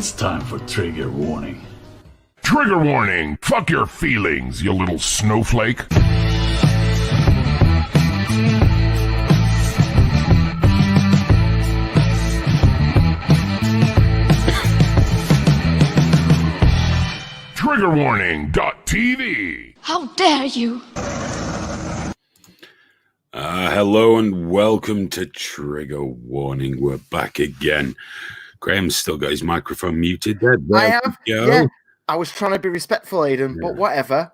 It's time for trigger warning. Trigger warning! Fuck your feelings, you little snowflake! Triggerwarning.tv. How dare you! Hello and welcome to Trigger Warning. We're back again. Graham's still got his microphone muted. There I have. go. Yeah, I was trying to be respectful, Aidan, but whatever.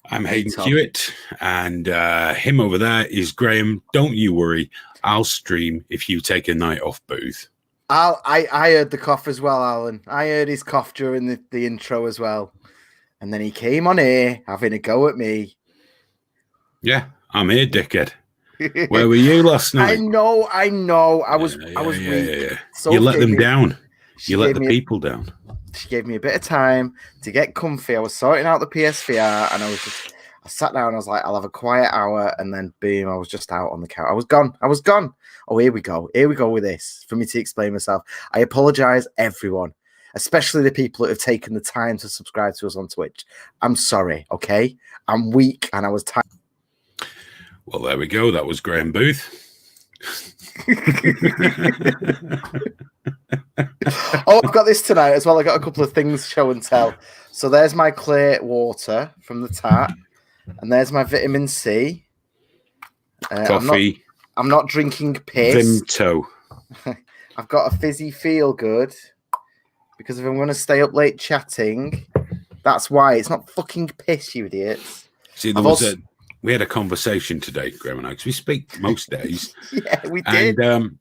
I'm Hayden Hewitt, and him over there is Graham. Don't you worry. I'll stream if you take a night off, Booth. I heard the cough as well, Alan. I heard his cough during the intro as well. And then he came on here having a go at me. Yeah, I'm here, dickhead. Where were you last night? I know. I was weak. Yeah. So you let them down. You let the people down. She gave me a bit of time to get comfy. I was sorting out the PSVR and I sat down. I was like, I'll have a quiet hour. And then boom, I was just out on the couch. I was gone. Oh, here we go with this for me to explain myself. I apologize, everyone, especially the people that have taken the time to subscribe to us on Twitch. I'm sorry. Okay. I'm weak and I was tired. Well, there we go. That was Graham Booth. Oh, I've got this tonight as well. I got a couple of things show and tell. So there's my clear water from the tap, and there's my vitamin C. Coffee. I'm not drinking piss. Vimto. I've got a fizzy feel good because if I'm going to stay up late chatting, that's why. It's not fucking piss, you idiots. See, we had a conversation today, Graham and I, because we speak most days. Yeah, we did. And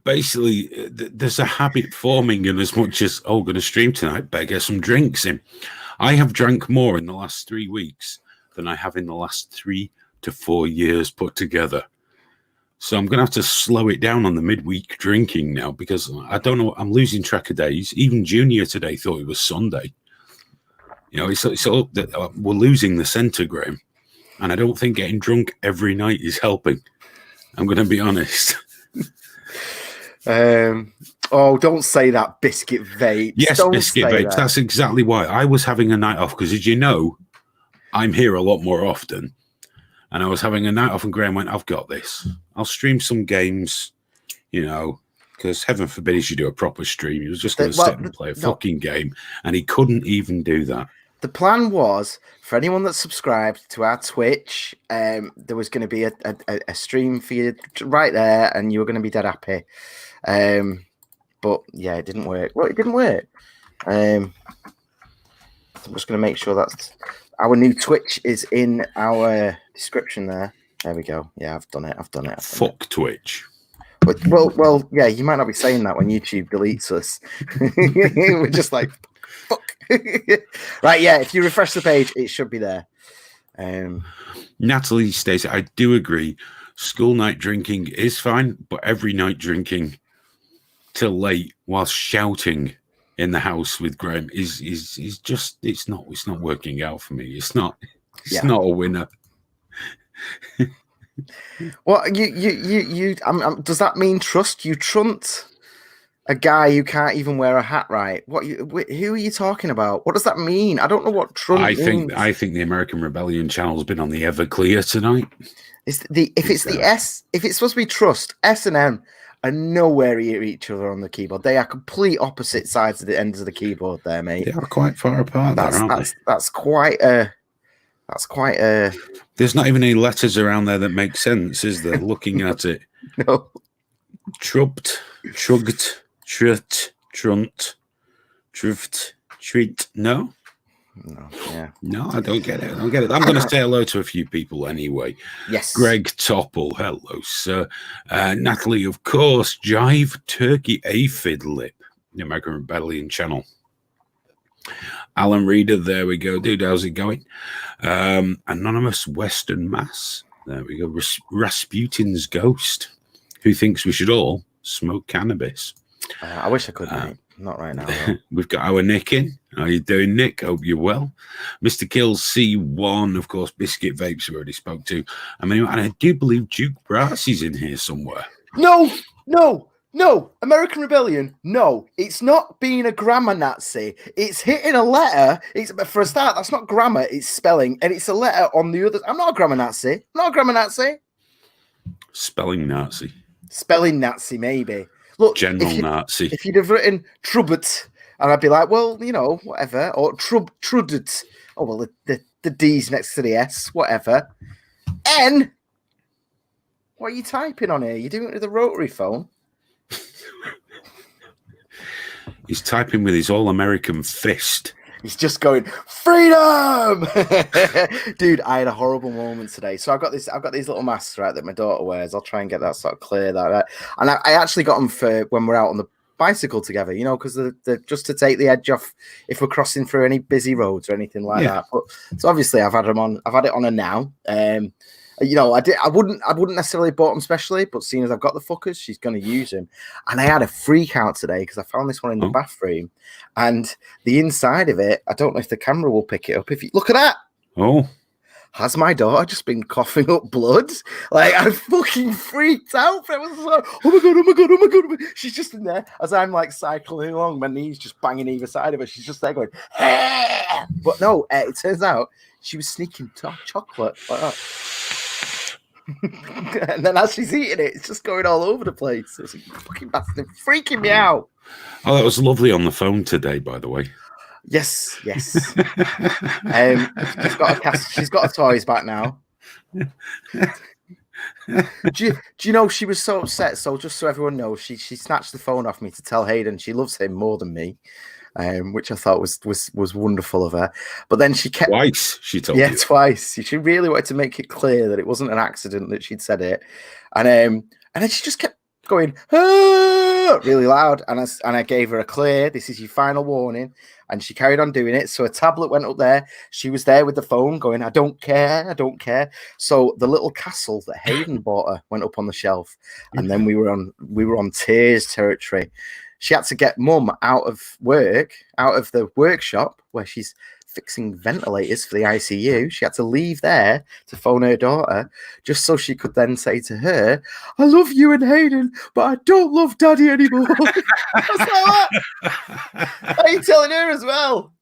basically, there's a habit forming in as much as, going to stream tonight, better get some drinks in. I have drank more in the last 3 weeks than I have in the last 3 to 4 years put together. So I'm going to have to slow it down on the midweek drinking now because I don't know. I'm losing track of days. Even Junior today thought it was Sunday. You know, it's all that we're losing the centre, Graham. And I don't think getting drunk every night is helping. I'm going to be honest. Don't say that, Biscuit Vapes. Yes, don't Biscuit Vapes. That's exactly why. I was having a night off because, as you know, I'm here a lot more often. And I was having a night off and Graham went, I've got this. I'll stream some games, because heaven forbid he should do a proper stream. He was just going to sit and play a fucking game. And he couldn't even do that. The plan was for anyone that subscribed to our Twitch, there was going to be a stream for you right there, and you were going to be dead happy. But yeah, it didn't work. Well, it didn't work. I'm just going to make sure that's our new Twitch is in our description there. There we go. Yeah, I've done it. Fuck Twitch. Well, yeah, you might not be saying that when YouTube deletes us. We're just like, fuck. Right, yeah, if you refresh the page, it should be there. Natalie Stacey, I do agree. School night drinking is fine, but every night drinking till late while shouting in the house with Graham is just it's not working out for me. It's not a winner. Well, you does that mean trust? You trunt a guy who can't even wear a hat right? Who are you talking about? What does that mean? I don't know what trunt means. I think the American Rebellion channel's been on the Everclear tonight. If it's supposed to be trust, S and M are nowhere near each other on the keyboard. They are complete opposite sides of the ends of the keyboard there, mate. They are quite far apart. That's quite a. There's not even any letters around there that make sense, is there? Looking at it. No. Trupped, trugged, trut, trunt, truft, treat. No? No, yeah. No, I don't get it. I'm going to say hello to a few people anyway. Yes. Greg Topple, hello, sir. Natalie, of course. Jive Turkey Aphid Lip, the American Rebellion channel. Alan Reader, there we go. Dude, how's it going? Anonymous Western Mass, there we go. Rasputin's Ghost, who thinks we should all smoke cannabis. I wish I could, mate. Not right now. We've got our Nick in. How you doing, Nick? Hope you're well. Mr. Kills C1, of course, Biscuit Vapes we already spoke to. And I do believe Duke Brass is in here somewhere. No, No, American Rebellion. No, it's not being a grammar Nazi. It's hitting a letter. It's for a start. That's not grammar. It's spelling, and it's a letter on the other. I'm not a grammar Nazi. I'm not a grammar Nazi. Spelling Nazi. Spelling Nazi, maybe. Look, General Nazi. If you'd have written Trubut, and I'd be like, well, whatever. Or Trudut. Oh well, the D's next to the S, whatever. N. What are you typing on here? You're doing it with a rotary phone. He's typing with his all-American fist. He's just going, freedom! Dude, I had a horrible moment today. So I've got these little masks, right, that my daughter wears. I'll try and get that sort of clear. And I actually got them for when we're out on the bicycle together, because they're just to take the edge off if we're crossing through any busy roads or anything like that. But so obviously I've had it on her now. I wouldn't necessarily bought them specially, but seeing as I've got the fuckers, she's going to use them. And I had a freak out today because I found this one in the bathroom, and the inside of it, I don't know if the camera will pick it up. If you look at that, has my daughter just been coughing up blood? Like, I fucking freaked out. I was like, oh my god. She's just in there as I'm like cycling along, my knees just banging either side of her. She's just there going, ah! But no, it turns out she was sneaking chocolate like that. And then as she's eating it, it's just going all over the place. It's like, fucking bastard, freaking me out. Oh, that was lovely on the phone today, by the way. Yes. She's got her toys back now. Do you know she was so upset? So just so everyone knows, she snatched the phone off me to tell Hayden she loves him more than me. Which I thought was wonderful of her. But then she kept twice. She told you. Twice. She really wanted to make it clear that it wasn't an accident that she'd said it, and then she just kept going really loud. And I gave her a clear. This is your final warning. And she carried on doing it. So a tablet went up there. She was there with the phone going, I don't care. So the little castle that Hayden bought her went up on the shelf, and then we were on tears territory. She had to get mum out of the workshop where she's fixing ventilators for the ICU. She had to leave there to phone her daughter just so she could then say to her, I love you and Hayden, but I don't love Daddy anymore. That's like that. Are you telling her as well?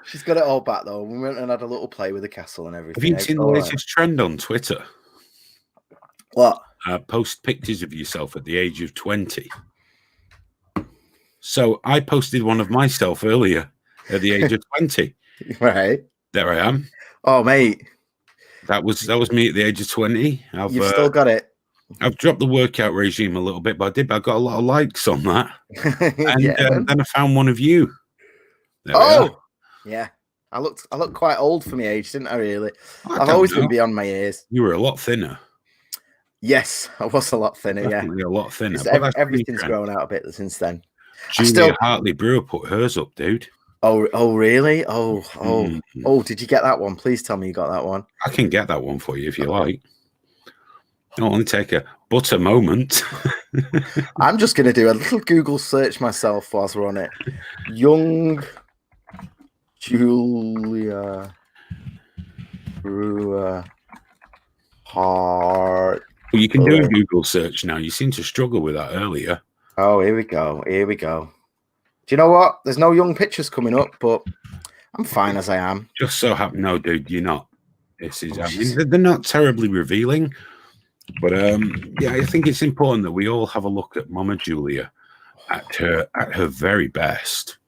She's got it all back though. We went and had a little play with the castle and everything. Have you seen the latest trend on Twitter? What? Post pictures of yourself at the age of 20. So I posted one of myself earlier at the age of 20. Right. There I am. Oh, mate. That was me at the age of 20. You've still got it. I've dropped the workout regime a little bit, but I got a lot of likes on that. And then I found one of you. Yeah. I looked quite old for my age, didn't I, really? I've always been beyond my years. You were a lot thinner. Yes, I was a lot thinner, Definitely a lot thinner. Everything's grown out a bit since then. Julia Hartley Brewer put hers up, dude. Oh, really? Oh, did you get that one? Please tell me you got that one. I can get that one for you if you like. I'll only take a butter moment. I'm just going to do a little Google search myself whilst we're on it. Young Julia Brewer Hart. Well, you can do a Google search now. You seem to struggle with that earlier. Oh, here we go. Do you know what? There's no young pictures coming up, but I'm fine as I am. Just so happen. No, dude, you're not. They're not terribly revealing, but I think it's important that we all have a look at Mama Julia at her very best.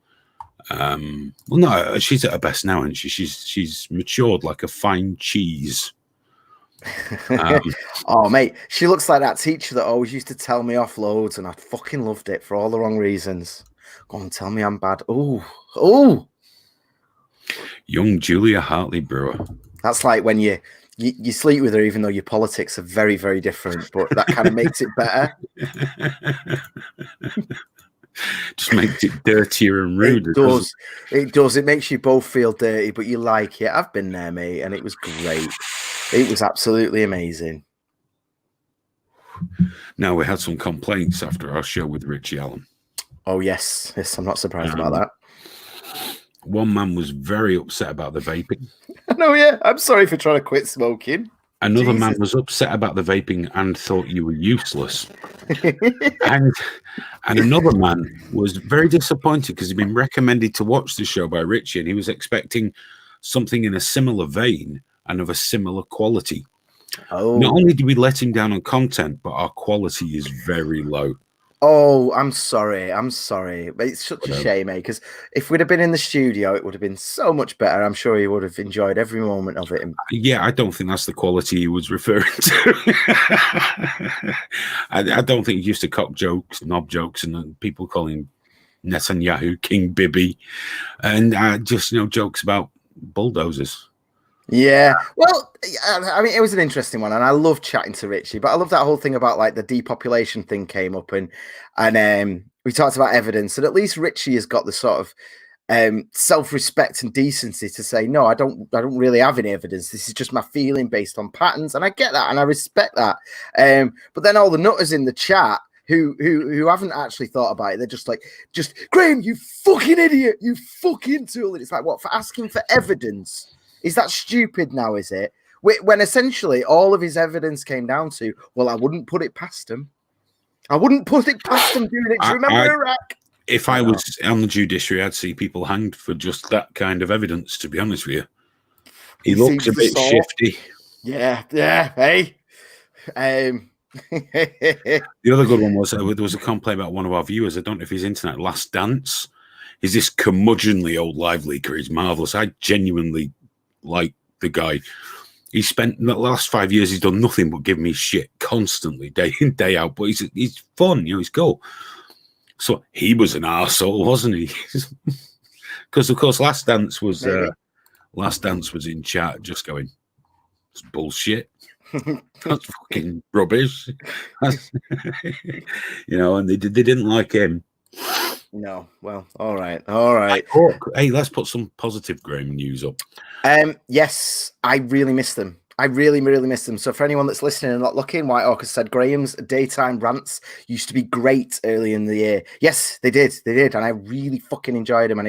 Well, no, she's at her best now, and she's matured like a fine cheese. Oh, mate, she looks like that teacher that always used to tell me off loads, and I fucking loved it for all the wrong reasons. Go on, tell me I'm bad. Oh, young Julia Hartley Brewer. That's like when you sleep with her, even though your politics are very, very different, but that kind of makes it better. Just makes it dirtier and ruder. It does. It makes you both feel dirty, but you like it. I've been there, mate, and it was great. It was absolutely amazing. Now, we had some complaints after our show with Richie Allen. Oh, yes. I'm not surprised about that. One man was very upset about the vaping. No, yeah. I'm sorry for trying to quit smoking. Another Jesus. man was upset about the vaping and thought you were useless. and another man was very disappointed because he'd been recommended to watch the show by Richie, and he was expecting something in a similar vein and of a similar quality. Oh. Not only did we let him down on content, but our quality is very low. Oh, I'm sorry. I'm sorry. But it's such a shame, because if we'd have been in the studio, it would have been so much better. I'm sure he would have enjoyed every moment of it. Yeah, I don't think that's the quality he was referring to. I don't think he used to cock jokes, knob jokes, and then people call him Netanyahu, King Bibi, and just, jokes about bulldozers. Yeah, well, I mean, it was an interesting one, and I love chatting to Richie. But I love that whole thing about like the depopulation thing came up, and we talked about evidence, and at least Richie has got the sort of self-respect and decency to say, no, I don't really have any evidence. This is just my feeling based on patterns, and I get that, and I respect that. But then all the nutters in the chat who haven't actually thought about it, they're just like, Graham, you fucking idiot, you fucking tool. And it's like, what, for asking for evidence? Is that stupid now, is it? When essentially all of his evidence came down to, well, I wouldn't put it past him. I wouldn't put it past him doing it. Do you remember Iraq? If I was on the judiciary, I'd see people hanged for just that kind of evidence, to be honest with you. He looks a bit shifty. Yeah, hey. The other good one was, there was a complaint about one of our viewers. I don't know if he's internet Last Dance. He's this curmudgeonly old live leaker. He's marvellous. I genuinely like the guy. He spent the last 5 years, he's done nothing but give me shit constantly, day in, day out. But he's fun, he's cool. So he was an arsehole, wasn't he? Because of course, Last Dance was in chat, just going, it's bullshit. That's fucking rubbish. And they didn't like him. No, well, all right. Hey, let's put some positive Graham news up. Yes, I really miss them. I really, really miss them. So for anyone that's listening and not looking, White Orca said Graham's daytime rants used to be great early in the year. Yes, they did, and I really fucking enjoyed them. And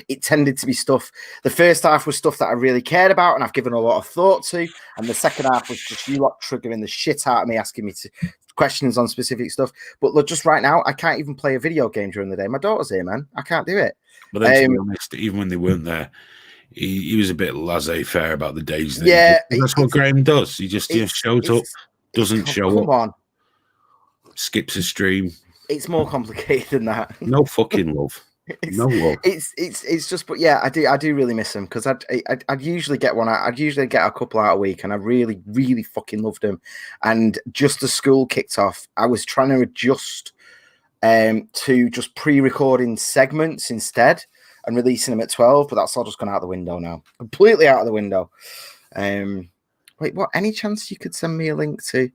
it tended to be stuff. The first half was stuff that I really cared about and I've given a lot of thought to, and the second half was just you lot triggering the shit out of me, asking me to questions on specific stuff. But look, just right now, I can't even play a video game during the day. My daughter's here, man. I can't do it. But then, to be honest, even when they weren't there, he was a bit laissez-faire about the days. That's what Graham does. He just shows up, doesn't show up. Come on. Skips a stream. It's more complicated than that. No fucking love. No love. It's just, but yeah, I do really miss them, because I'd usually get one. I'd usually get a couple out a week, and I really, really fucking loved them. And just as school kicked off, I was trying to adjust to just pre-recording segments instead and releasing them at 12, but that's all just gone out the window now. Completely out of the window. Wait, what? Any chance you could send me a link to?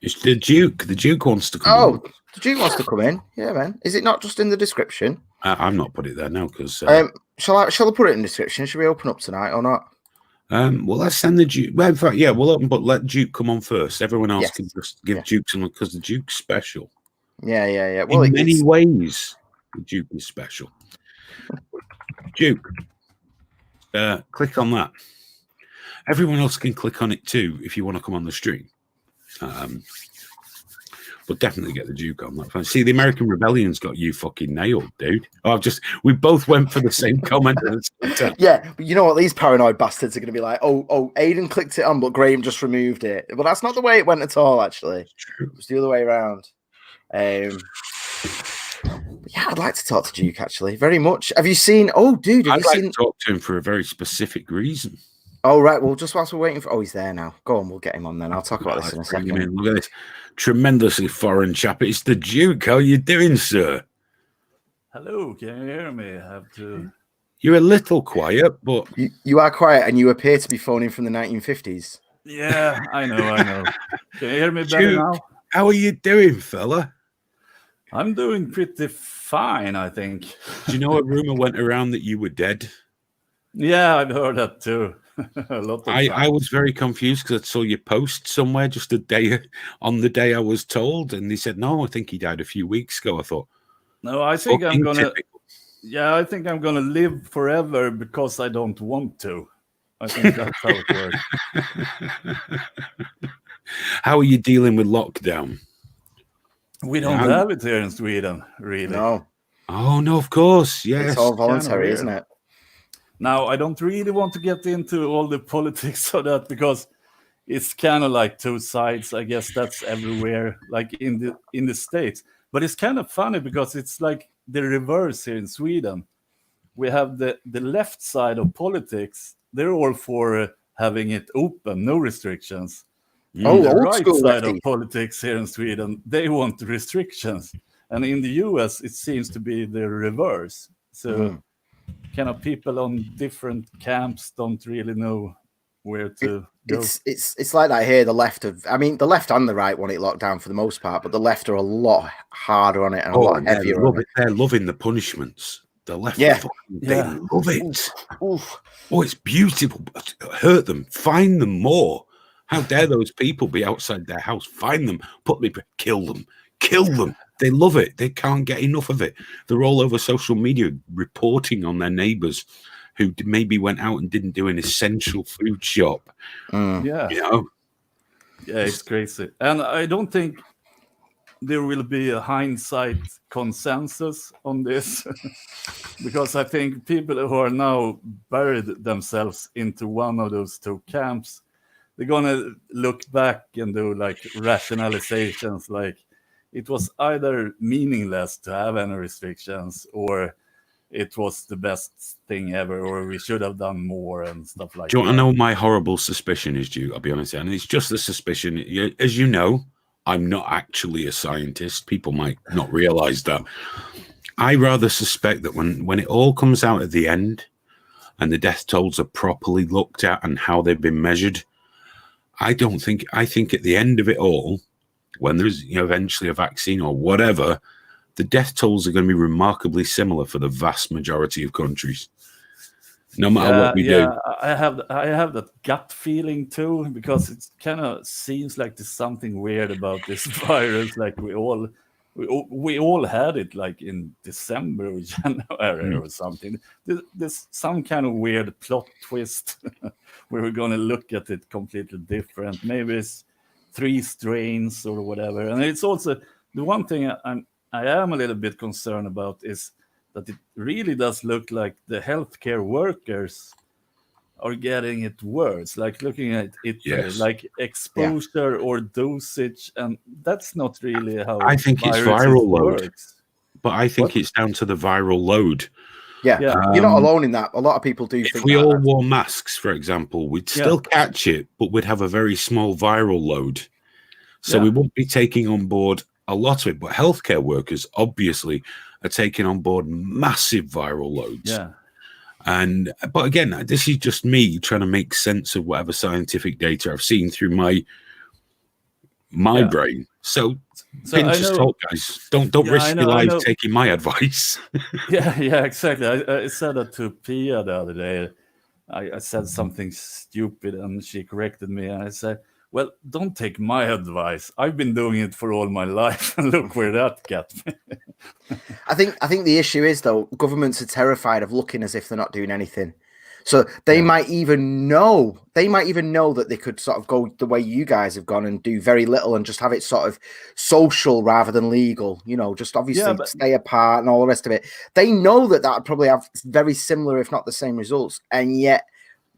It's the Duke. The Duke wants to come in. Oh, the Duke wants to come in. Yeah, man. Is it not just in the description? I'm not put it there now because. Shall I put it in the description? Should we open up tonight or not? Well, let's send the Duke. Well, in fact, yeah, we'll open, but let Duke come on first. Everyone else can just give Duke some, because the Duke's special. Yeah. Well, in many ways, the Duke is special. Duke, click on that. Everyone else can click on it too if you want to come on the stream. But definitely get the Duke on that. See, the American Rebellion's got you fucking nailed, dude. We both went for the same comment. Yeah, but you know what? These paranoid bastards are going to be like, oh, Aiden clicked it on, but Graham just removed it. But that's not the way it went at all, actually. It was the other way around. Yeah, I'd like to talk to Duke, actually, very much. Have you seen? Oh, dude, have you seen? To talk to him for a very specific reason. Oh, right. Well, just whilst we're waiting for. Oh, he's there now. Go on, we'll get him on then. I'll talk about this in a second. Look at this tremendously foreign chap. It's the Duke. How are you doing, sir? Hello, can you hear me? I have to. You're a little quiet, but you are quiet, and you appear to be phoning from the 1950s. Yeah, I know. Can you hear me better Duke, now? How are you doing, fella? I'm doing pretty fine, I think. Do you know a rumor went around that you were dead? Yeah, I've heard that too. A lot of I was very confused because I saw your post somewhere just on the day I was told, and they said, no, I think he died a few weeks ago. I thought, no, I think typical. I think I'm gonna live forever because I don't want to. I think that's how it works. How are you dealing with lockdown? We don't have it here in Sweden, really. No, Oh no, of course, yes. it's all voluntary, weird. isn't it? Now, I don't really want to get into all the politics of that because it's kind of like two sides. I guess that's everywhere, like in the States. But it's kind of funny because it's like the reverse here in Sweden. We have the left side of politics. They're all for having it open, no restrictions. Oh, The old right school side lefty. of politics here in Sweden, they want restrictions. And in the US, it seems to be the reverse. So kind of people on different camps don't really know where to go. It's like that here. The left and the right want it locked down for the most part, but the left are a lot harder on it and a lot heavier on it. They're loving the punishments. The left, Yeah. they love it. Oof. Oh, it's beautiful. Hurt them, find them more. How dare those people be outside their house? Find them, kill them. They love it. They can't get enough of it. They're all over social media reporting on their neighbors who maybe went out and didn't do an essential food shop. Yeah. You know? Yeah, it's crazy. And I don't think there will be a hindsight consensus on this because I think people who are now buried themselves into one of those two camps, they're going to look back and do like rationalizations like it was either meaningless to have any restrictions or it was the best thing ever or we should have done more and stuff like that. Do you want to know what my horrible suspicion is, Duke? I'll be honest. And it's just a suspicion. As you know, I'm not actually a scientist. People might not realize that. I rather suspect that when it all comes out at the end and the death tolls are properly looked at and how they've been measured, I think at the end of it all, when there's eventually a vaccine or whatever, the death tolls are going to be remarkably similar for the vast majority of countries. No matter what we do. I have that gut feeling too, because it kind of seems like there's something weird about this virus. Like we all had it like in December or January or something. There's some kind of weird plot twist where we're going to look at it completely different. Maybe it's 3 strains or whatever. And it's also the one thing I am a little bit concerned about is that it really does look like the healthcare workers are getting it worse. Like looking at it, like exposure or dosage, and that's not really how I think it's viral load. Works. But I think it's down to the viral load. Yeah, you're not alone in that. A lot of people do think if we all wore masks, for example, we'd still catch it, but we'd have a very small viral load. So we won't be taking on board a lot of it. But healthcare workers obviously are taking on board massive viral loads. Yeah. But again, this is just me trying to make sense of whatever scientific data I've seen through my brain. So pinch of salt, guys. Don't risk your life taking my advice. yeah, exactly. I said that to Pia the other day. I said something stupid and she corrected me. And I said, well, don't take my advice. I've been doing it for all my life, and look where that got me. I think the issue is though, governments are terrified of looking as if they're not doing anything. So they might even know that they could sort of go the way you guys have gone and do very little and just have it sort of social rather than legal, just obviously stay apart and all the rest of it. They know that would probably have very similar, if not the same results. And yet,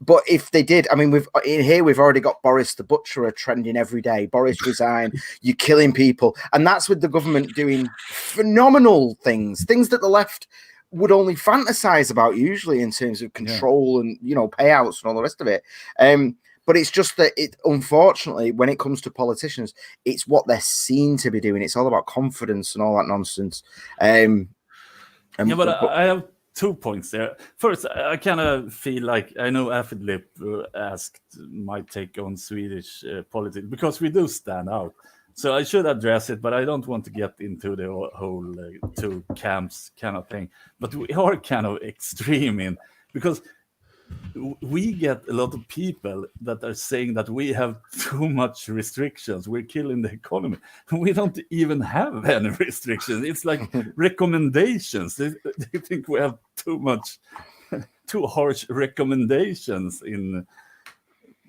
but if they did, I mean, we've already got Boris the Butcherer trending every day. Boris resign, you're killing people. And that's with the government doing phenomenal things that the left would only fantasize about usually in terms of control and, payouts and all the rest of it. But it's just that unfortunately, when it comes to politicians, it's what they're seen to be doing. It's all about confidence and all that nonsense. I have 2 points there. First, I kind of feel like I know Affidlip asked my take on Swedish politics because we do stand out. So I should address it, but I don't want to get into the whole two camps kind of thing. But we are kind of extreme in because we get a lot of people that are saying that we have too much restrictions. We're killing the economy. We don't even have any restrictions. It's like recommendations. They think we have too too harsh recommendations in.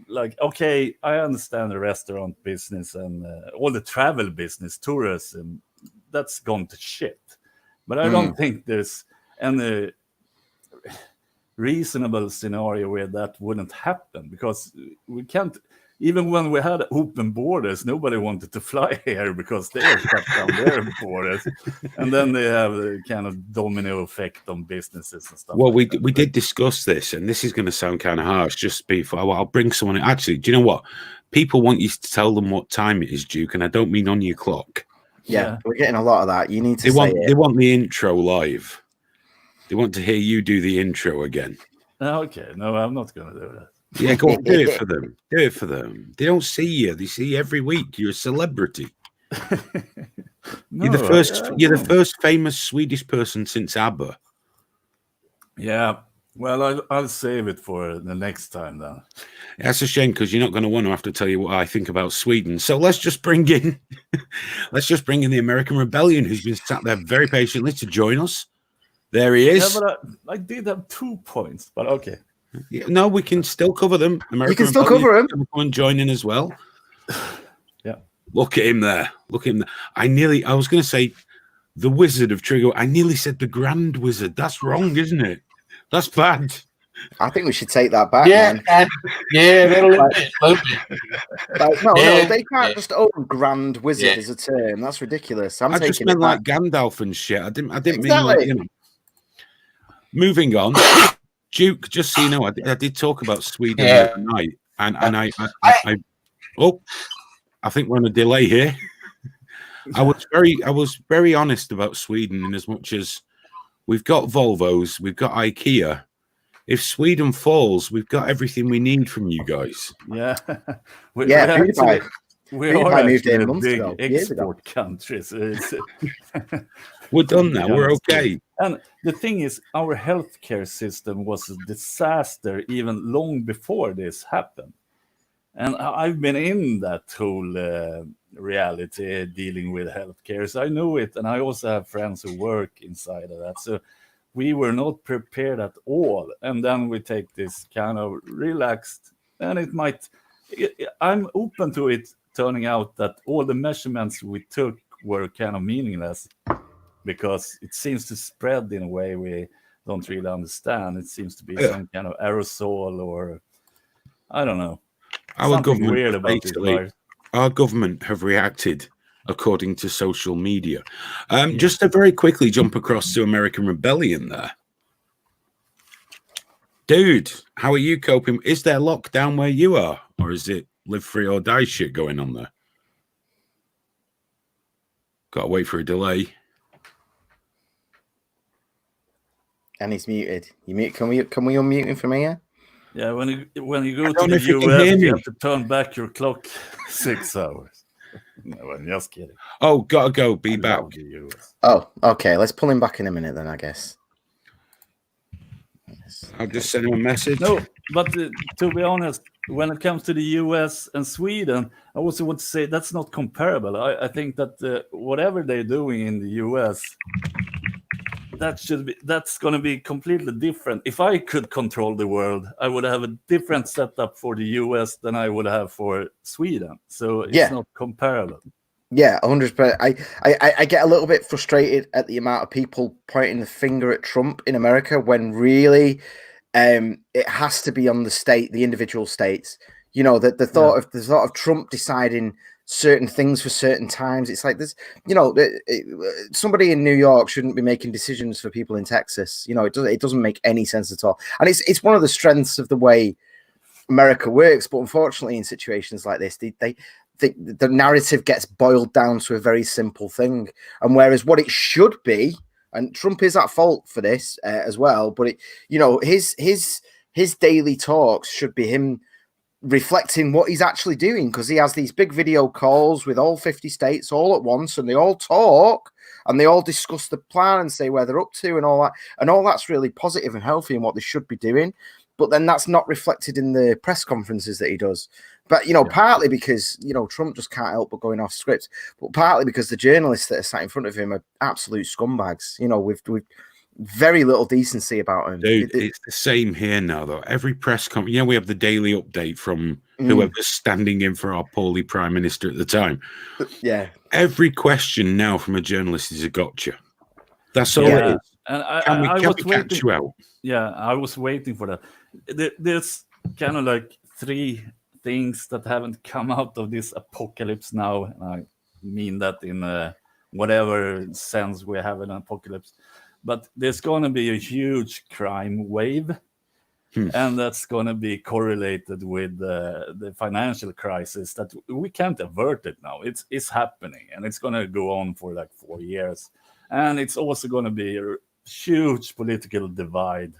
Like, okay, I understand the restaurant business and all the travel business, tourism, that's gone to shit. But I don't think there's any reasonable scenario where that wouldn't happen, because we can't, even when we had open borders, nobody wanted to fly here because they are shut down their borders. And then they have a kind of domino effect on businesses and stuff. Well, we did discuss this, and this is going to sound kind of harsh. Just before I'll bring someone in. Actually, do you know what? People want you to tell them what time it is, Duke, and I don't mean on your clock. Yeah, we're getting a lot of that. You need to They want the intro live. They want to hear you do the intro again. Okay, no, I'm not going to do that. Yeah, go on, do it for them. Do it for them. They don't see you. They see you every week. You're a celebrity. No, You're the first famous Swedish person since ABBA. Yeah, well, I'll save it for the next time then. That's a shame, because you're not going to want to have to tell you what I think about Sweden. So let's just bring in the American Rebellion, who's been sat there very patiently to join us. There he is. Yeah, but I did have 2 points, but okay. Yeah, no, we can still cover them. You can still cover them. Come and join in as well. Yeah. Look at him there. Look at him there. I was going to say the Wizard of Trigger. I nearly said the Grand Wizard. That's wrong, isn't it? That's bad. I think we should take that back. Yeah, man. yeah, a little bit. No, Yeah. they can't just own Grand Wizard as a term. That's ridiculous. I just meant like Gandalf and shit. I didn't mean like, you know. Moving on. Duke, just so you know, I did talk about Sweden tonight, and I think we're on a delay here. I was very honest about Sweden, in as much as we've got Volvos, we've got IKEA. If Sweden falls, we've got everything we need from you guys. Yeah, we are moved in a big ago, export country. So we're done now. We're okay. And the thing is, our healthcare system was a disaster even long before this happened. And I've been in that whole reality dealing with healthcare, so I know it. And I also have friends who work inside of that. So we were not prepared at all. And then we take this kind of relaxed, and I'm open to it turning out that all the measurements we took were kind of meaningless, because it seems to spread in a way we don't really understand. It seems to be some kind of aerosol, or I don't know. Our government, weird about this virus. Our government have reacted according to social media. Just to very quickly jump across to American Rebellion there. Dude, how are you coping? Is there lockdown where you are, or is it live free or die shit going on there? Gotta wait for a delay. And he's muted. You mute? Can we unmute him from here? Yeah, when you go to the US, you have to turn back your clock 6 hours. No, I'm just kidding. Oh, gotta go. Be back. Oh, okay. Let's pull him back in a minute then, I guess. I'll just send him a message. No, but to be honest, when it comes to the US and Sweden, I also want to say that's not comparable. I think that whatever they're doing in the US, that's going to be completely different. If I could control the world, I would have a different setup for the US than I would have for Sweden. So it's not comparable. Yeah, 100%. I get a little bit frustrated at the amount of people pointing the finger at Trump in America, when really it has to be on the individual states. You know, the thought of Trump deciding certain things for certain times. It's like this, you know, somebody in New York shouldn't be making decisions for people in Texas. You know, it doesn't make any sense at all. And it's one of the strengths of the way America works. But unfortunately, in situations like this, the narrative gets boiled down to a very simple thing. And whereas what it should be, and Trump is at fault for this as well, but his daily talks should be him reflecting what he's actually doing, because he has these big video calls with all 50 states all at once, and they all talk and they all discuss the plan and say where they're up to and all that. And all that's really positive and healthy and what they should be doing. But then that's not reflected in the press conferences that he does. But, you know, partly because, you know, Trump just can't help but going off script, but partly because the journalists that are sat in front of him are absolute scumbags. You know, Very little decency about him. Dude, it's the same here now, though. Every press conference, we have the daily update from whoever's standing in for our poorly prime minister at the time. Yeah. Every question now from a journalist is a gotcha. That's all it is. And Can we was catch waiting. you out? Yeah, I was waiting for that. There's kind of like 3 things that haven't come out of this apocalypse now. And I mean that in whatever sense we have an apocalypse. But there's going to be a huge crime wave. And that's going to be correlated with the financial crisis that we can't avert it now. It's happening, and it's going to go on for like 4 years. And it's also going to be a huge political divide,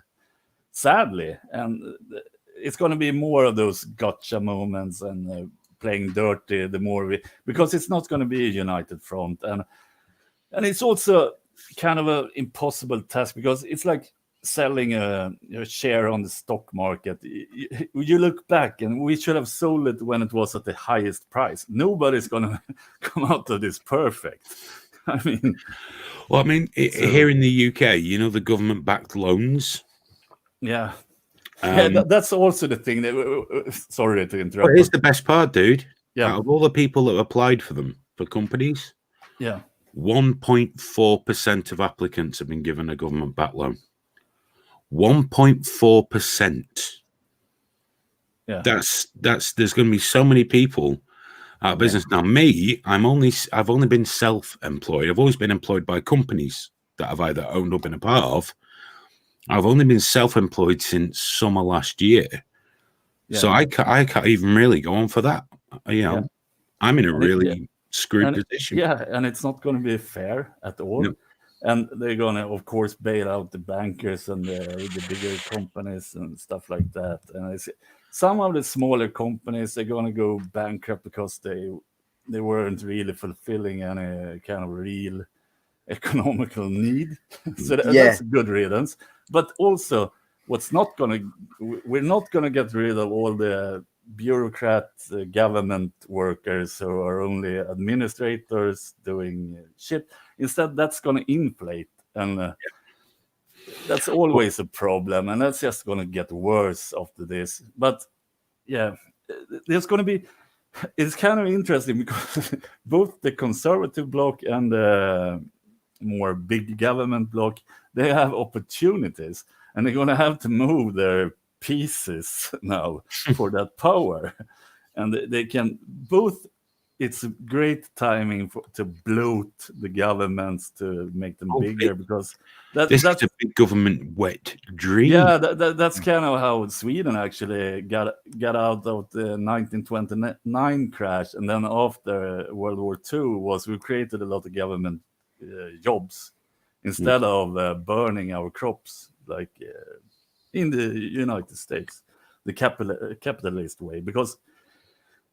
sadly. And it's going to be more of those gotcha moments and playing dirty the more because it's not going to be a united front. And it's also kind of an impossible task because it's like selling a share on the stock market. You look back and we should have sold it when it was at the highest price. Nobody's going to come out of this perfect. Here in the UK, the government-backed loans. Yeah. That's also the thing. Sorry to interrupt. Well, here's the best part, dude. Yeah. Out of all the people that applied for them, for companies, 1.4% of applicants have been given a government-backed loan. 1.4%. Yeah. That's there's going to be so many people out of business. Now, me, I've only been self-employed. I've always been employed by companies that I've either owned or been a part of. I've only been self-employed since summer last year. Yeah. So I can't even really go on for that. I'm in a really screwed position. Yeah, and it's not going to be fair at all. No. And they're going to, of course, bail out the bankers and the bigger companies and stuff like that. And some of the smaller companies, they're going to go bankrupt because they weren't really fulfilling any kind of real economical need. So that's a good riddance. But also, we're not going to get rid of all the bureaucrat government workers who are only administrators doing shit. Instead, that's going to inflate, and that's always a problem, and that's just going to get worse after this. But there's going to be. It's kind of interesting because both the conservative bloc and the more big government bloc, they have opportunities, and they're going to have to move their pieces now for that power, and they can both. It's great timing to bloat the governments to make them bigger because that's a big government wet dream. Yeah, that's kind of how Sweden actually got out of the 1929 crash, and then after World War II we created a lot of government jobs instead of burning our crops like in the United States, the capitalist way, because.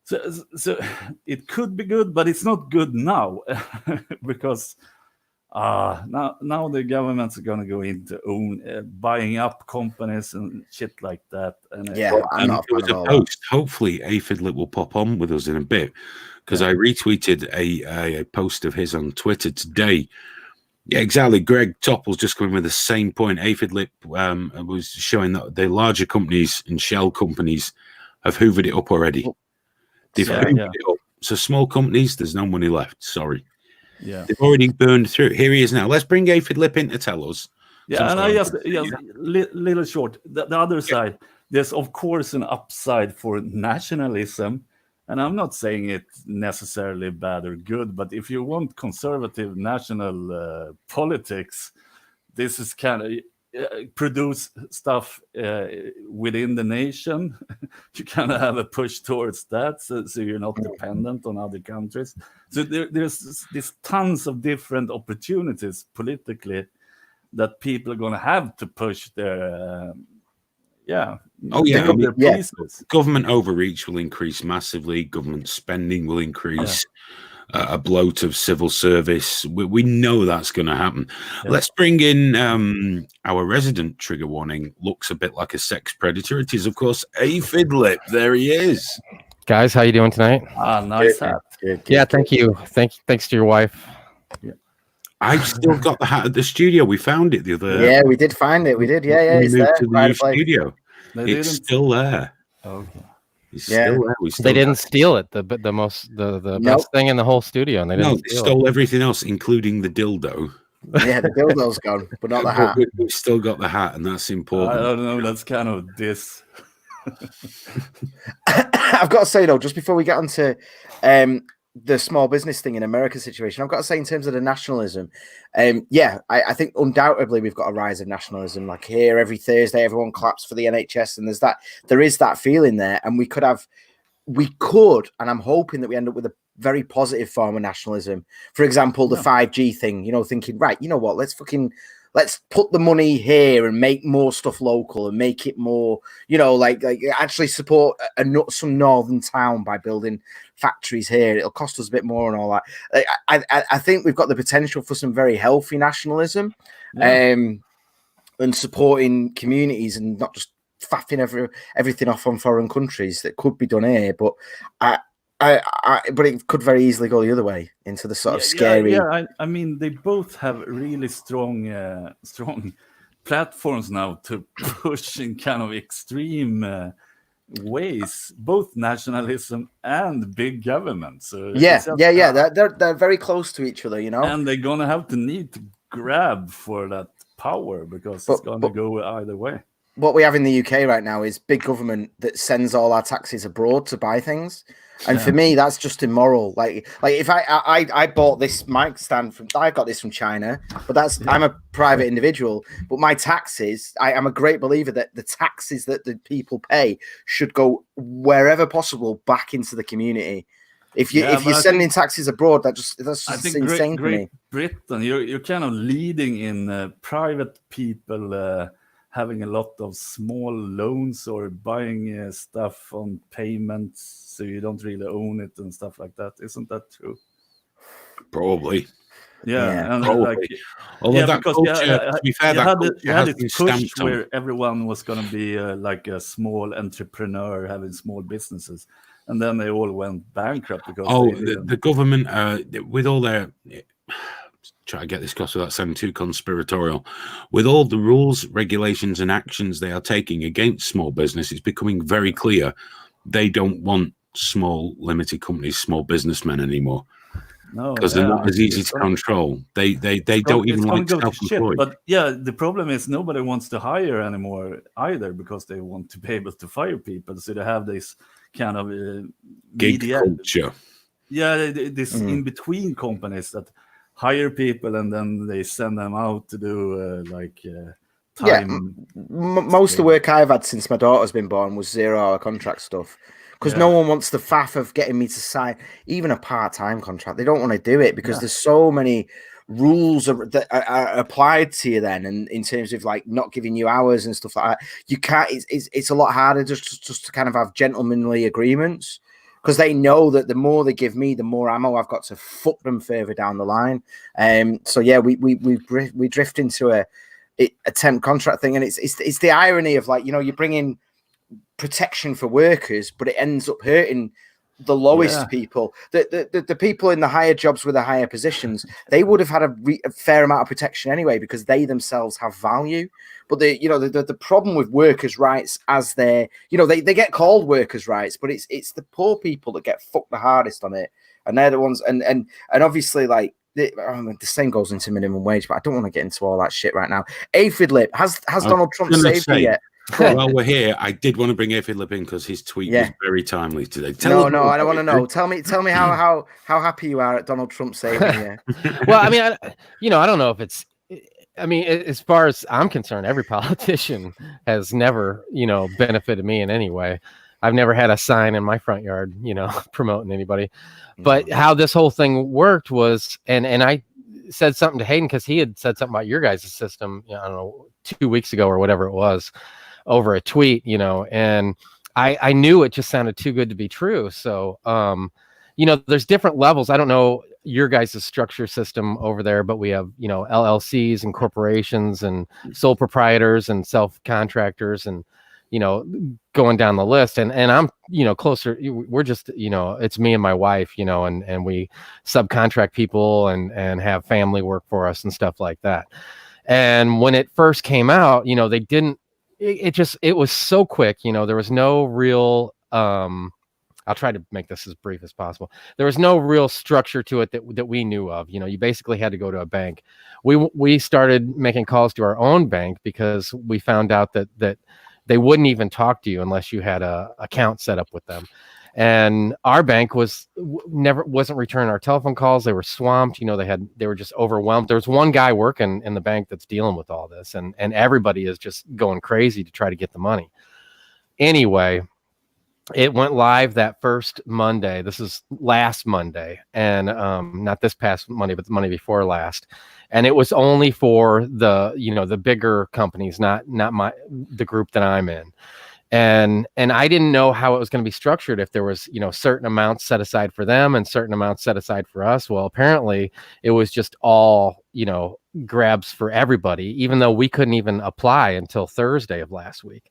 So it could be good, but it's not good now because now the governments are going to go into buying up companies and shit like that. And I'm not there was a post. Hopefully, Aphidlit will pop on with us in a bit because I retweeted a post of his on Twitter today. Yeah, exactly. Greg Topple's just coming with the same point. Aphidlit was showing that the larger companies and shell companies have hoovered it up already. So small companies, there's no money left. Sorry. Yeah. They've already burned through. Here he is now. Let's bring Aphidlit in to tell us. Yeah, and I just little short. The other side, there's of course an upside for nationalism. And I'm not saying it's necessarily bad or good, but if you want conservative national politics, this is kind of produce stuff within the nation. You kind of have a push towards that, so you're not dependent on other countries. So there's tons of different opportunities politically that people are going to have to push their government overreach will increase massively. Government spending will increase. A bloat of civil service. We know that's going to happen. Yeah. Let's bring in our resident trigger warning. Looks a bit like a sex predator. It is, of course, Aphidlit. There he is. Guys, how you doing tonight? Nice hat. Yeah, thank you. Thanks to your wife. Yeah. I've still got the hat at the studio. We found it the other. Yeah, we did find it. We did. Yeah, when we it's moved there. to the Pride new of Place. studio. They It's didn't. still there. Okay. It's Yeah. still there. We still They didn't got- steal it. The Nope. best thing in the whole studio, and they No, didn't they steal stole everything else, including the dildo. Yeah, the dildo's gone, but not the But hat. we've still got the hat, and that's I important. don't know. That's kind of this. I've got to say though, just before we get onto the small business thing in America situation, I've got to say in terms of the nationalism, I think undoubtedly we've got a rise of nationalism. Like here, every Thursday, everyone claps for the NHS, and there is that feeling there, and we could, and I'm hoping that we end up with a very positive form of nationalism. For example, the 5G thing, thinking, right, you know what, let's put the money here and make more stuff local and make it more, like actually support some northern town by building factories here. It'll cost us a bit more and all that. I think we've got the potential for some very healthy nationalism, and supporting communities and not just faffing everything off on foreign countries that could be done here. But but it could very easily go the other way into the sort of scary. I mean, they both have really strong platforms now to push in kind of extreme ways, both nationalism and big government. So they're very close to each other, and they're gonna have to need to grab for that power because it's gonna go either way. What we have in the UK right now is big government that sends all our taxes abroad to buy things. And for me, that's just immoral. Like if I bought this mic stand I got this from China, but I'm a private individual. But my taxes, I'm a great believer that the taxes that the people pay should go wherever possible back into the community. If you're sending taxes abroad, that's just insane to me. Great Britain, you're kind of leading in private people having a lot of small loans or buying stuff on payments, so you don't really own it and stuff like that. Isn't that true? Probably. Yeah, and probably. Although that because culture, to be fair, you had has been this push stamped on. where everyone was going to be like a small entrepreneur having small businesses, and then they all went bankrupt because the government, with all their try to get this across without sounding too conspiratorial, with all the rules, regulations, and actions they are taking against small business, it's becoming very clear they don't want small limited companies, small businessmen anymore. No, because they're not as easy to control. They don't even like self-employed. But the problem is nobody wants to hire anymore either because they want to be able to fire people. So they have this kind of gig culture. Yeah, this in between companies that hire people and then they send them out to do time. Most of the work I've had since my daughter's been born was 0-hour contract stuff. Because no one wants the faff of getting me to sign even a part-time contract. They don't want to do it because there's so many rules that are applied to you then, and in terms of like not giving you hours and stuff like that. You can't. It's a lot harder just to kind of have gentlemanly agreements because they know that the more they give me, the more ammo I've got to fuck them further down the line. So yeah, we drift into a temp contract thing, and it's the irony of like you bring in protection for workers, but it ends up hurting the lowest people. The people in the higher jobs with the higher positions, they would have had a fair amount of protection anyway because they themselves have value. But the problem with workers' rights, as they get called workers' rights, but it's the poor people that get fucked the hardest on it, and they're the ones. And obviously, like the same goes into minimum wage, but I don't want to get into all that shit right now. Aphid Lip has Donald Trump saved you yet? While we're here, I did want to bring Aphid Lip in because his tweet was very timely today. I don't want to know. Tell me how happy you are at Donald Trump saving you. Well, I mean, I don't know if it's. I mean, as far as I'm concerned, every politician has never, benefited me in any way. I've never had a sign in my front yard, promoting anybody. But how this whole thing worked was, and I said something to Hayden because he had said something about your guys' system, I don't know, 2 weeks ago or whatever it was, over a tweet, and I knew it just sounded too good to be true. So, there's different levels. I don't know your guys' structure system over there, but we have, LLCs and corporations and sole proprietors and self-contractors and, going down the list, and I'm, closer. We're just, it's me and my wife, and we subcontract people and have family work for us and stuff like that. And when it first came out, they didn't, it was so quick, there was no real, I'll try to make this as brief as possible. There was no real structure to it that we knew of. You basically had to go to a bank. We started making calls to our own bank because we found out that they wouldn't even talk to you unless you had a account set up with them. And our bank wasn't returning our telephone calls. They were swamped. They were just overwhelmed. There's one guy working in the bank that's dealing with all this, and everybody is just going crazy to try to get the money. Anyway, it went live that first Monday. This is last Monday, and not this past Monday, but the Monday before last. And it was only for the bigger companies, not the group that I'm in. And I didn't know how it was going to be structured, if there was, certain amounts set aside for them and certain amounts set aside for us. Well, apparently it was just all, grabs for everybody, even though we couldn't even apply until Thursday of last week.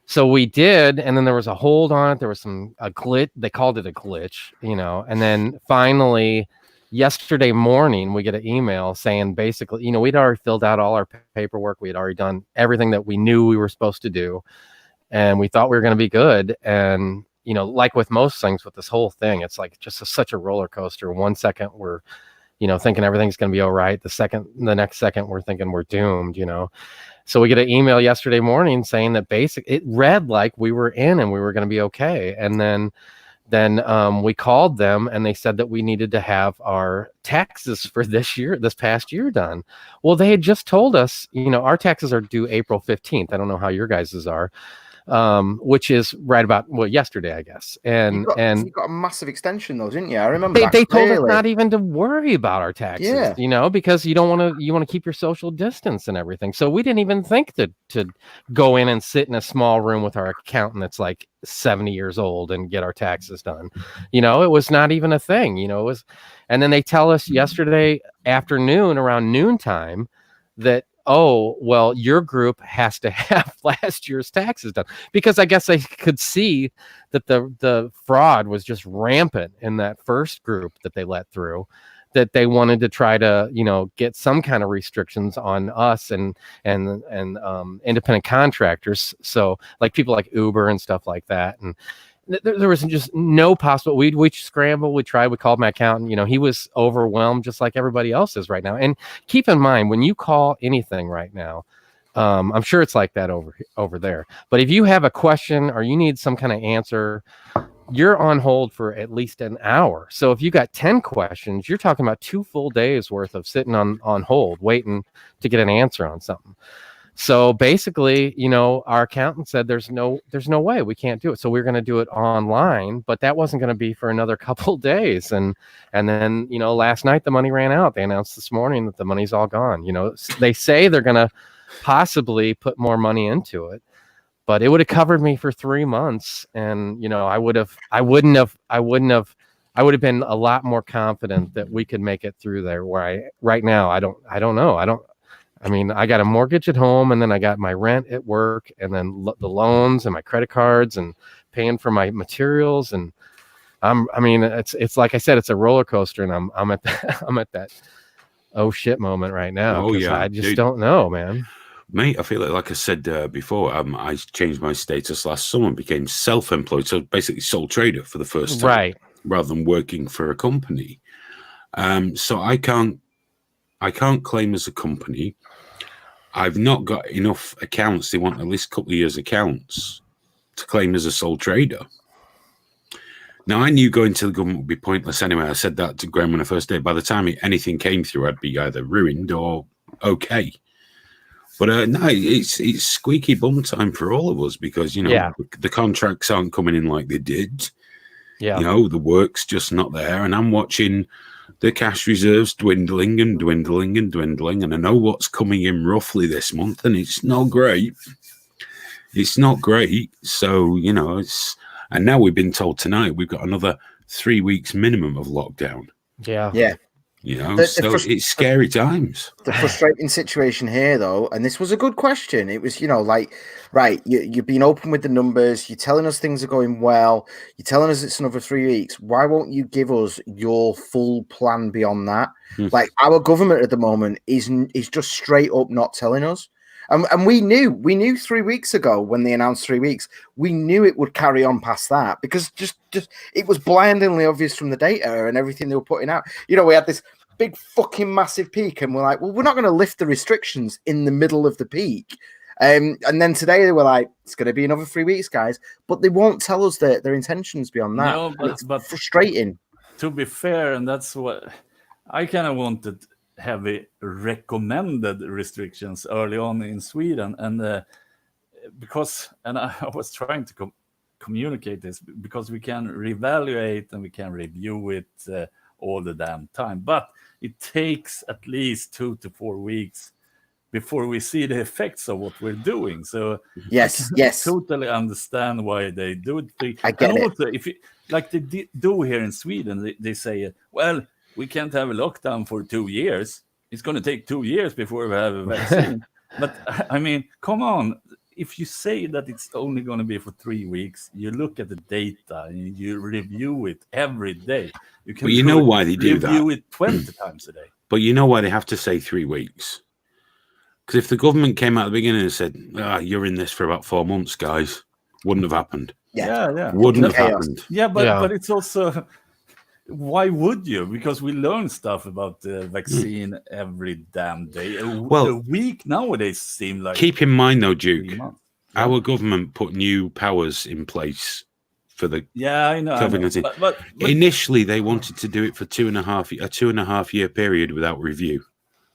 So we did, and then there was a hold on it. There was a glitch. They called it a glitch, and then finally yesterday morning we get an email saying basically, we'd already filled out all our paperwork. We had already done everything that we knew we were supposed to do. And we thought we were going to be good. And, like with most things with this whole thing, it's like just such a roller coaster. 1 second we're, thinking everything's going to be all right. The next second we're thinking we're doomed, So we get an email yesterday morning saying that it read like we were in and we were going to be okay. And then we called them and they said that we needed to have our taxes for this past year done. Well, they had just told us, our taxes are due April 15th. I don't know how your guys's are. Which is right about yesterday, I guess. And you got a massive extension though, didn't you? I remember they told us not even to worry about our taxes, because you want to keep your social distance and everything. So we didn't even think to go in and sit in a small room with our accountant that's like 70 years old and get our taxes done. It was not even a thing. It was, and then they tell us yesterday afternoon around noontime that, oh, well, your group has to have last year's taxes done, because I guess they could see that the fraud was just rampant in that first group that they let through, that they wanted to try to, get some kind of restrictions on us and independent contractors. So like people like Uber and stuff like that. And there was just no possible. We scrambled. We tried. We called my accountant. He was overwhelmed, just like everybody else is right now. And keep in mind, when you call anything right now, I'm sure it's like that over there. But if you have a question or you need some kind of answer, you're on hold for at least an hour. So if you got 10 questions, you're talking about 2 full days worth of sitting on hold, waiting to get an answer on something. So basically, our accountant said there's no way we can't do it. So we're going to do it online, but that wasn't going to be for another couple days. And then, last night the money ran out. They announced this morning that the money's all gone. They say they're going to possibly put more money into it, but it would have covered me for 3 months. And, I would have been a lot more confident that we could make it through there, where right now, I don't know. I got a mortgage at home, and then I got my rent at work, and then the loans and my credit cards and paying for my materials. And it's like I said, it's a roller coaster, and I'm at that oh shit moment right now. Oh yeah, I just don't know, man. Mate, I feel like I said before, I changed my status last summer and became self-employed, so basically sole trader for the first time, right? Rather than working for a company. So I can't claim as a company. I've not got enough accounts. They want at least a couple of years accounts to claim as a sole trader. Now, I knew going to the government would be pointless anyway. I said that to Graham when I first did. By the time anything came through, I'd be either ruined or okay. But no, it's squeaky bum time for all of us, because, the contracts aren't coming in like they did. Yeah. The work's just not there. And I'm watching the cash reserves dwindling and dwindling and dwindling. And I know what's coming in roughly this month, and it's not great. It's not great. So, and now we've been told tonight we've got another 3 weeks minimum of lockdown. Yeah. Yeah. You know, The so it's scary times. The frustrating situation here, though, and this was a good question. It was, like, right, you've been open with the numbers. You're telling us things are going well. You're telling us it's another 3 weeks. Why won't you give us your full plan beyond that? Like, our government at the moment is just straight up not telling us. And we knew 3 weeks ago when they announced 3 weeks, we knew it would carry on past that because just it was blindingly obvious from the data and everything they were putting out. We had this big fucking massive peak and we're like, well, we're not going to lift the restrictions in the middle of the peak. And then today they were like, it's going to be another 3 weeks, guys, but they won't tell us their intentions beyond that. No, but frustrating. To be fair, and that's what I kind of wanted. Heavy recommended restrictions early on in Sweden, and because I was trying to communicate this because we can reevaluate and we can review it all the damn time, but it takes at least 2 to 4 weeks before we see the effects of what we're doing. So yes, totally understand why they do it. I get it. Also, if like they do here in Sweden, they say, well, we can't have a lockdown for 2 years. It's going to take 2 years before we have a vaccine. But I mean, come on. If you say that it's only going to be for 3 weeks, you look at the data and you review it every day. You can. But you know why they do that? Review it 20 times a day. But you know why they have to say 3 weeks? Because if the government came out at the beginning and said, you're in this for about 4 months, guys, wouldn't have happened. Yeah. Wouldn't have happened. Yeah, but it's also... Why would you? Because we learn stuff about the vaccine every damn day. A week nowadays seems like... Keep in mind, though, Duke, our government put new powers in place for the COVID-19. But initially, they wanted to do it for 2.5 year period without review.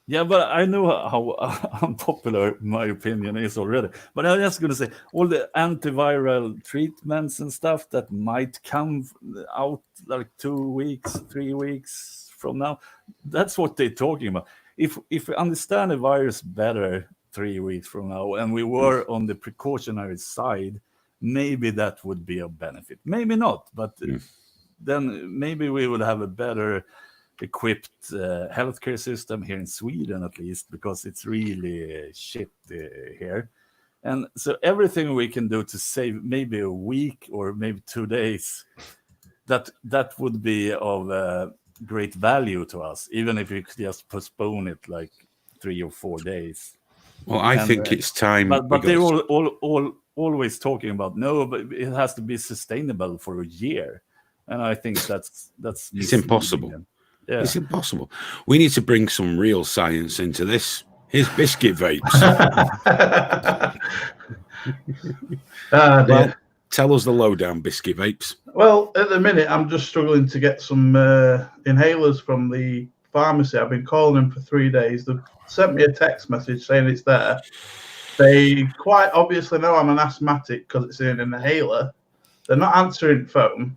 Yeah, but I know how unpopular my opinion is already. But I'm just going to say, all the antiviral treatments and stuff that might come out like 2 weeks, 3 weeks from now, that's what they're talking about. If we understand the virus better 3 weeks from now, and we were on the precautionary side, maybe that would be a benefit. Maybe not, but then maybe we would have a better equipped healthcare system here in Sweden, at least, because it's really shit here. And so everything we can do to save maybe a week or maybe 2 days, that would be of great value to us, even if we could just postpone it like 3 or 4 days. Well, I think it's time. But they're always talking about, no, but it has to be sustainable for a year. And I think that's it's impossible. Yeah. It's impossible. We need to bring some real science into this. Here's biscuit vapes. Well, tell us the lowdown, biscuit vapes. Well, at the minute, I'm just struggling to get some inhalers from the pharmacy. I've been calling them for 3 days. They've sent me a text message saying it's there. They quite obviously know I'm an asthmatic because it's in an inhaler. They're not answering phone.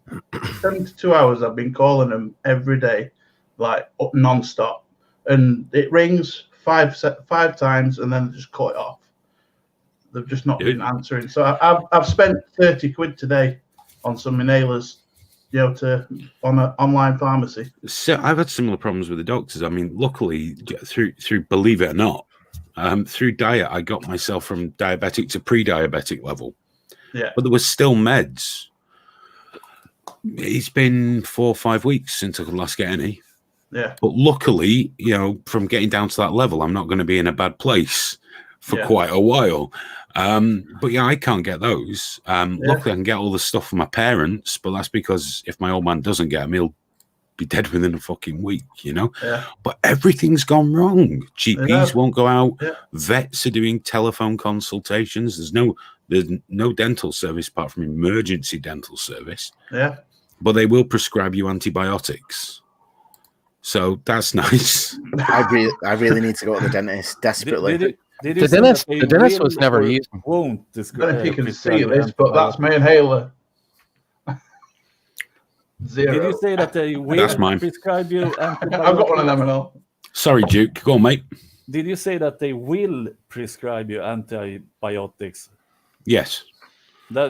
72 hours I've been calling them every day, like non-stop, and it rings five times and then they just cut it off. They've just not been answering. So I've spent 30 quid today on some inhalers, on an online pharmacy. So I've had similar problems with the doctors. I mean, luckily through believe it or not, through diet, I got myself from diabetic to pre-diabetic level. Yeah, but there was still meds. It's been 4 or 5 weeks since I could last get any. Yeah. But luckily, from getting down to that level, I'm not going to be in a bad place for quite a while. But I can't get those. Luckily, I can get all the stuff from my parents, but that's because if my old man doesn't get them, he'll be dead within a fucking week, Yeah. But everything's gone wrong. GPs won't go out. Yeah. Vets are doing telephone consultations. There's no dental service apart from emergency dental service. Yeah. But they will prescribe you antibiotics. So that's nice. I really need to go to the dentist desperately. The dentist was never used. Won't I don't know if you can see this, but that's my inhaler. 0. Did you say that they will That's mine. prescribe you antibiotics? I've got one of them and all. Sorry, Duke. Go on, mate. Did you say that they will prescribe you antibiotics? Yes. The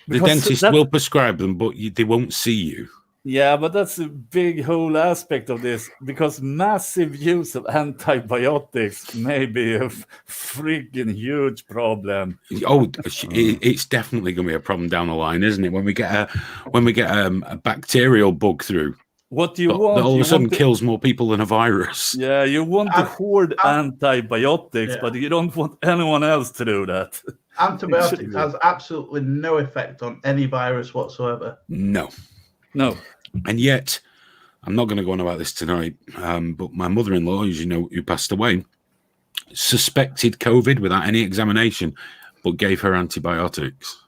dentist will prescribe them, but they won't see you. Yeah, but that's a big whole aspect of this because massive use of antibiotics may be a freaking huge problem. Oh, it's definitely going to be a problem down the line, isn't it? When we get a bacterial bug through, What do you that want? all of You a sudden want to- kills more people than a virus. Yeah, you want to hoard and- antibiotics, Yeah. but you don't want anyone else to do that. Antibiotics has absolutely no effect on any virus whatsoever. No. No. And yet, I'm not going to go on about this tonight, but my mother-in-law, as you know, who passed away, suspected COVID without any examination, but gave her antibiotics.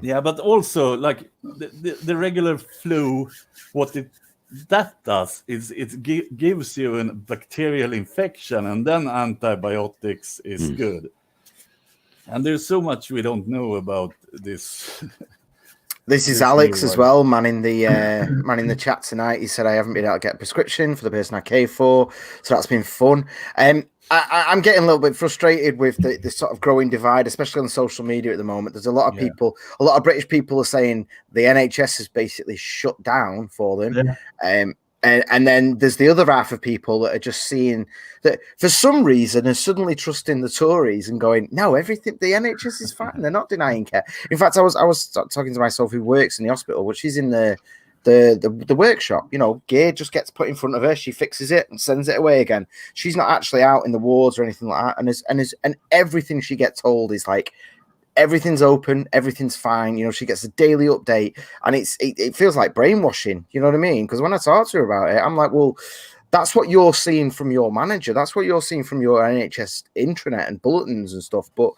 Yeah, but also like the regular flu, that does is it gives you a bacterial infection, and then antibiotics is good. And there's so much we don't know about this. This is Alex as well, man in the chat tonight. He said I haven't been able to get a prescription for the person I care for, so that's been fun. I'm getting a little bit frustrated with the sort of growing divide, especially on social media at the moment. There's a lot of people, a lot of British people are saying the NHS is basically shut down for them. Yeah. And then there's the other half of people that are just seeing that for some reason are suddenly trusting the Tories and going, no, everything, the NHS is fine. They're not denying care. In fact, I was talking to myself who works in the hospital, but she's in the workshop. You know, gear just gets put in front of her. She fixes it and sends it away again. She's not actually out in the wards or anything like that. And everything she gets told is like, everything's open, everything's fine. You know, she gets a daily update, and it feels like brainwashing. You know what I mean? Because when I talk to her about it, I'm like, well, that's what you're seeing from your manager. That's what you're seeing from your NHS intranet and bulletins and stuff. But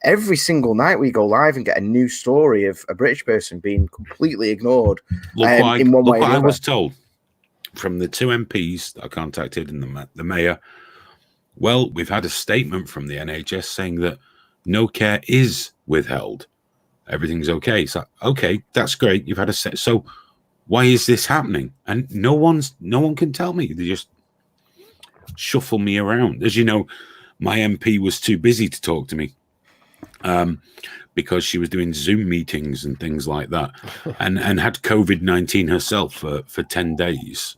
every single night we go live and get a new story of a British person being completely ignored. In one way or what I another. was told from the two MPs that I contacted and the mayor. Well, we've had a statement from the NHS saying that no care is withheld. Everything's okay. So, okay, that's great. You've had a set. So why is this happening? And no one can tell me. They just shuffle me around. As you know, my MP was too busy to talk to me because she was doing Zoom meetings and things like that, and had COVID-19 herself for 10 days.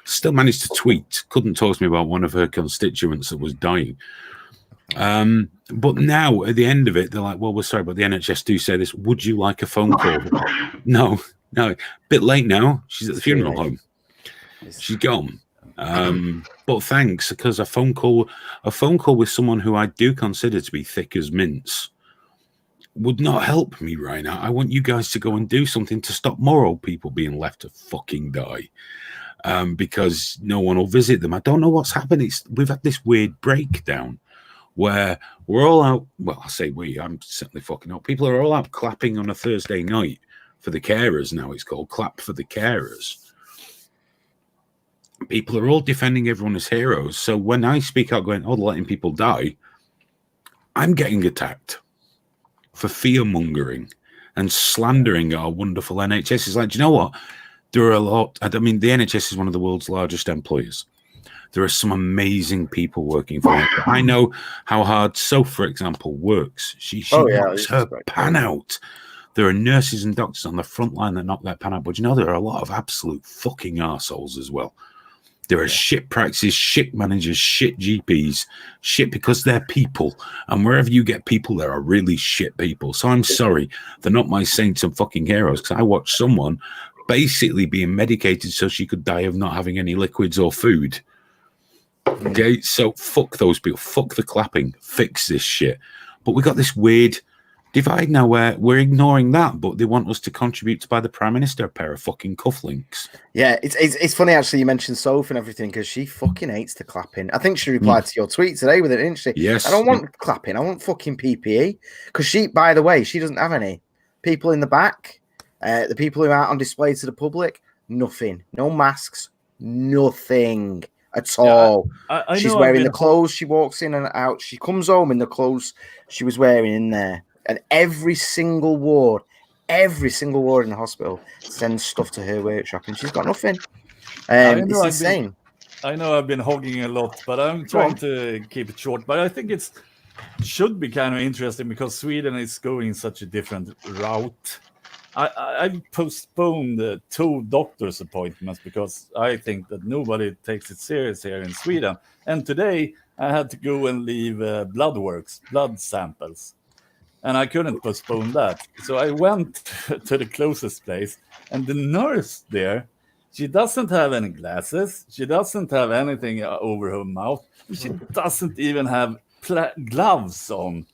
Still managed to tweet. Couldn't talk to me about one of her constituents that was dying. But now at the end of it, they're like, well, we're sorry, but the NHS do say this. Would you like a phone call? No, bit late now. She's at the funeral home. She's gone. But thanks, because a phone call with someone who I do consider to be thick as mince would not help me right now. I want you guys to go and do something to stop more old people being left to fucking die. Because no one will visit them. I don't know what's happened. We've had this weird breakdown where we're all out. Well, I say we, I'm certainly fucking up. People are all out clapping on a Thursday night for the carers now. It's called Clap for the Carers. People are all defending everyone as heroes. So when I speak out going, oh, they're letting people die, I'm getting attacked for fear-mongering and slandering our wonderful NHS. It's like, do you know what? There are a lot. I mean, the NHS is one of the world's largest employers. There are some amazing people working for it. I know how hard Soph, for example, works. She knocks her pan out. There are nurses and doctors on the front line that knock their pan out. But you know, there are a lot of absolute fucking arseholes as well. There are shit practices, shit managers, shit GPs, shit because they're people. And wherever you get people, there are really shit people. So I'm sorry, they're not my saints and fucking heroes, because I watched someone basically being medicated so she could die of not having any liquids or food. Okay, so fuck those people, fuck the clapping, fix this shit. But we got this weird divide now where we're ignoring that, but they want us to contribute to buy the Prime Minister a pair of fucking cufflinks. Yeah, it's funny actually you mentioned Soph and everything, because she fucking hates the clapping. I think she replied to your tweet today with it, didn't she? Yes. I don't want clapping, I want fucking PPE. Because she, by the way, she doesn't have any. People in the back, the people who are on display to the public, nothing. No masks, nothing at all. I She's know wearing the clothes she walks in and out. She comes home in the clothes she was wearing in there. And every single ward in the hospital sends stuff to her workshop, and she's got nothing. It's insane. I know I've been hogging a lot, but I'm trying to keep it short. But I think it should be kind of interesting because Sweden is going such a different route. I postponed 2 doctor's appointments because I think that nobody takes it serious here in Sweden. And today I had to go and leave blood samples, and I couldn't postpone that. So I went to the closest place, and the nurse there, she doesn't have any glasses. She doesn't have anything over her mouth. She doesn't even have gloves on.